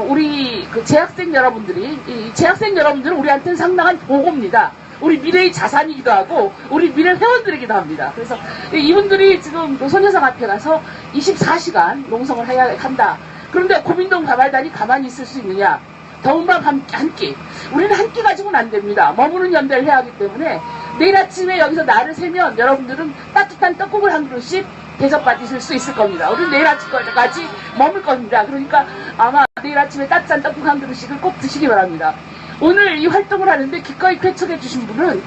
우리 그 재학생 여러분들이 이 재학생 여러분들은 우리한테는 상당한 보고입니다. 우리 미래의 자산이기도 하고 우리 미래 회원들이기도 합니다. 그래서 이분들이 지금 그 소녀상 앞에 가서 24시간 농성을 해야 한다. 그런데 고민동 바발단이 가만히 있을 수 있느냐? 더운 밤 한 끼. 우리는 한 끼 가지고는 안 됩니다. 머무는 연대를 해야 하기 때문에 내일 아침에 여기서 날을 새면 여러분들은 따뜻한 떡국을 한 그릇씩 대접받으실 수 있을 겁니다. 우리는 내일 아침까지 머물 겁니다. 그러니까 아마 내일 아침에 따뜻한 떡국 한 그릇씩을 꼭 드시기 바랍니다. 오늘 이 활동을 하는데 기꺼이 쾌척해 주신 분은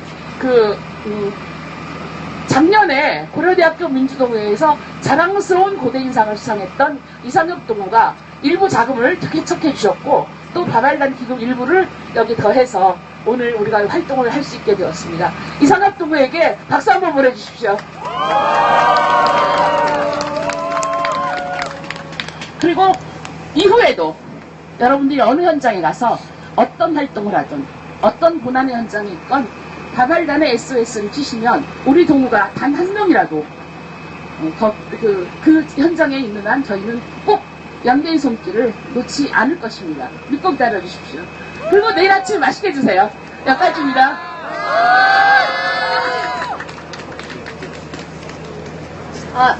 작년에 고려대학교 민주동호회에서 자랑스러운 고대인상을 수상했던 이상엽 동호가 일부 자금을 쾌척해 주셨고 또 바발단 기금 일부를 여기 더해서 오늘 우리가 활동을 할 수 있게 되었습니다. 이상엽 동호에게 박수 한번 보내주십시오. 그리고 이후에도 여러분들이 어느 현장에 가서 어떤 활동을 하든 어떤 고난의 현장에 있건 바발단의 SOS를 치시면 우리 동호가 단 한 명이라도 그 현장에 있는 한 저희는 꼭 연대의 손길을 놓지 않을 것입니다. 믿고 기다려 주십시오. 그리고 내일 아침 맛있게 드세요. 여기까지입니다.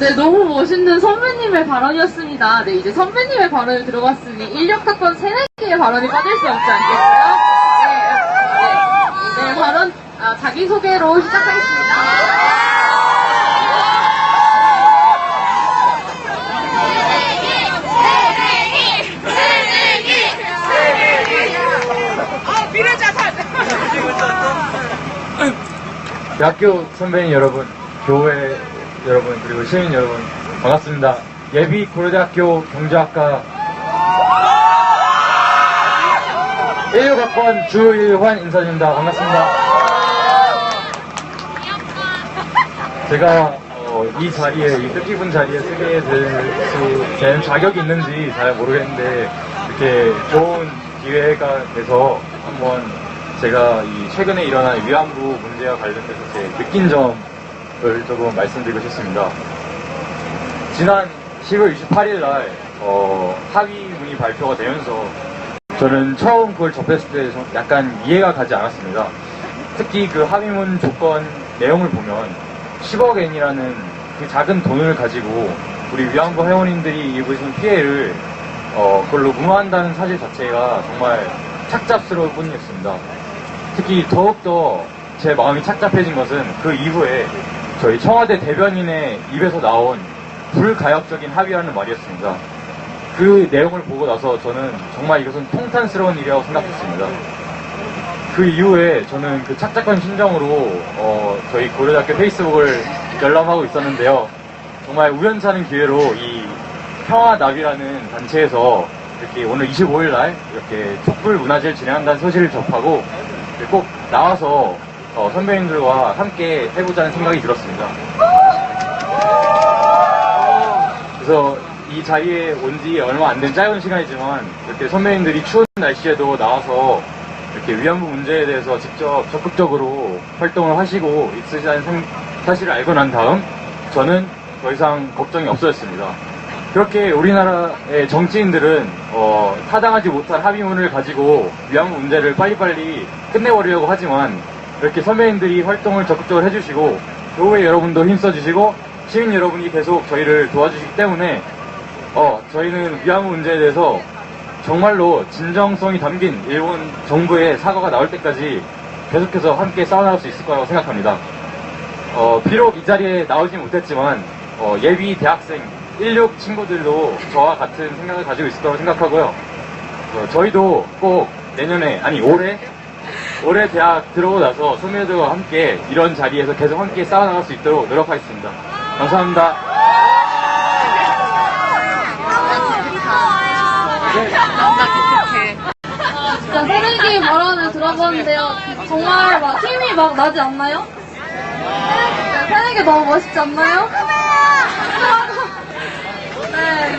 네, 너무 멋있는 선배님의 발언이었습니다. 네, 이제 선배님의 발언을 들어봤으니 인력사건 새내기의 발언이 빠질 수 없지 않겠어요? 네, 발언, 자기소개로 시작하겠습니다. 대학교 선배님 여러분, 교회 여러분, 그리고 시민 여러분, 반갑습니다. 예비 고려대학교 경제학과 16학번 주일환 인사드립니다. 반갑습니다. 제가 이 자리에, 이 뜻깊은 자리에 쓰게 될 자격이 있는지 잘 모르겠는데 이렇게 좋은 기회가 돼서 한번 제가 이 최근에 일어난 위안부 문제와 관련돼서 제 느낀 점을 조금 말씀드리고 싶습니다. 지난 10월 28일 날 합의문이 발표가 되면서 저는 처음 그걸 접했을 때 약간 이해가 가지 않았습니다. 특히 그 합의문 조건 내용을 보면 10억 엔이라는 그 작은 돈을 가지고 우리 위안부 회원님들이 입으신 피해를 그걸로 무마한다는 사실 자체가 정말 착잡스러울 뿐이었습니다. 특히 더욱더 제 마음이 착잡해진 것은 그 이후에 저희 청와대 대변인의 입에서 나온 불가역적인 합의라는 말이었습니다. 그 내용을 보고 나서 저는 정말 이것은 통탄스러운 일이라고 생각했습니다. 그 이후에 저는 그 착잡한 심정으로 저희 고려대학교 페이스북을 열람하고 있었는데요. 정말 우연찮은 기회로 이 평화나비라는 단체에서 이렇게 오늘 25일 날 이렇게 촛불 문화제를 진행한다는 소식을 접하고 꼭 나와서 선배님들과 함께 해보자는 생각이 들었습니다. 그래서 이 자리에 온 지 얼마 안 된 짧은 시간이지만 이렇게 선배님들이 추운 날씨에도 나와서 이렇게 위안부 문제에 대해서 직접 적극적으로 활동을 하시고 있으시다는 사실을 알고 난 다음 저는 더 이상 걱정이 없어졌습니다. 그렇게 우리나라의 정치인들은 타당하지 못한 합의문을 가지고 위안부 문제를 빨리빨리 끝내버리려고 하지만 이렇게 선배님들이 활동을 적극적으로 해주시고 교회 여러분도 힘써주시고 시민 여러분이 계속 저희를 도와주시기 때문에 저희는 위안부 문제에 대해서 정말로 진정성이 담긴 일본 정부의 사과가 나올 때까지 계속해서 함께 싸워나갈 수 있을 거라고 생각합니다. 비록 이 자리에 나오지 못했지만 예비 대학생 16 친구들도 저와 같은 생각을 가지고 있을 거라고 생각하고요. 저희도 꼭 내년에, 아니 올해 대학 들어오고 나서 선배들과 함께 이런 자리에서 계속 함께 싸워나갈 수 있도록 노력하겠습니다. 감사합니다. 진짜 새내기 발언을 들어봤는데요. 정말 막 힘이 막 나지 않나요? 새내기 너무 멋있지 않나요? 네,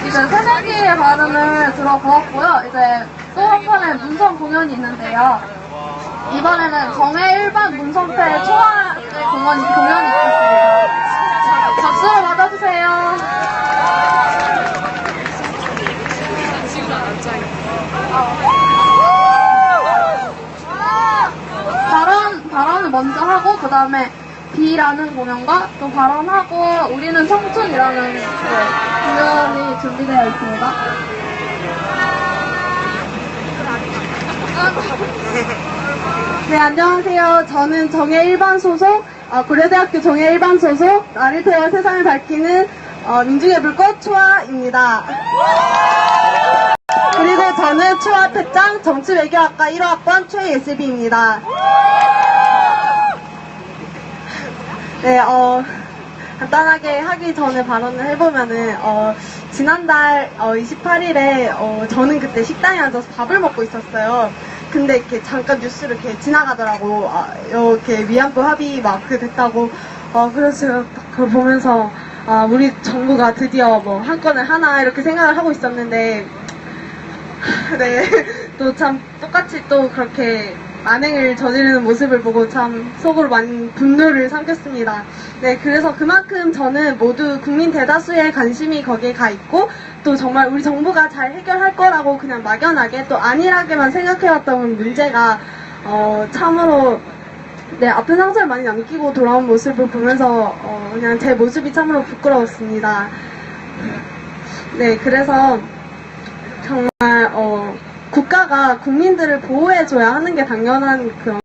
이제 새내기의 발언을 들어보았고요. 이제 또 한 판의 문성 공연이 있는데요. 이번에는 정해 일반 문성패 초화의 공연이 있겠습니다. 박수로 맞아주세요. 발언을 먼저 하고 그 다음에 B라는 공연과 또 발언하고 우리는 청춘이라는 공연이 준비되어 있습니다. 네, 안녕하세요. 저는 정해 1반 소속, 고려대학교 정해 1반 소속, 나를 태워 세상을 밝히는 민중의 불꽃 초아입니다. 그리고 저는 초아 특장 정치외교학과 1호학번 최예슬비입니다. 네, 간단하게 하기 전에 발언을 해보면은, 지난달 28일에 저는 그때 식당에 앉아서 밥을 먹고 있었어요. 근데 이렇게 잠깐 뉴스를 이렇게 지나가더라고. 이렇게 위안부 합의 막 됐다고. 그래서 제가 그걸 보면서 우리 정부가 드디어 뭐 한 건을 하나 이렇게 생각을 하고 있었는데, 네, 또 참 똑같이 또 그렇게 만행을 저지르는 모습을 보고 참 속으로 많은 분노를 삼켰습니다. 네, 그래서 그만큼 저는 모두 국민 대다수의 관심이 거기에 가 있고 또 정말 우리 정부가 잘 해결할 거라고 그냥 막연하게 또 안일하게만 생각해왔던 문제가 참으로 네, 아픈 상처를 많이 남기고 돌아온 모습을 보면서 그냥 제 모습이 참으로 부끄러웠습니다. 네, 그래서 정말 국가가 국민들을 보호해줘야 하는 게 당연한 그런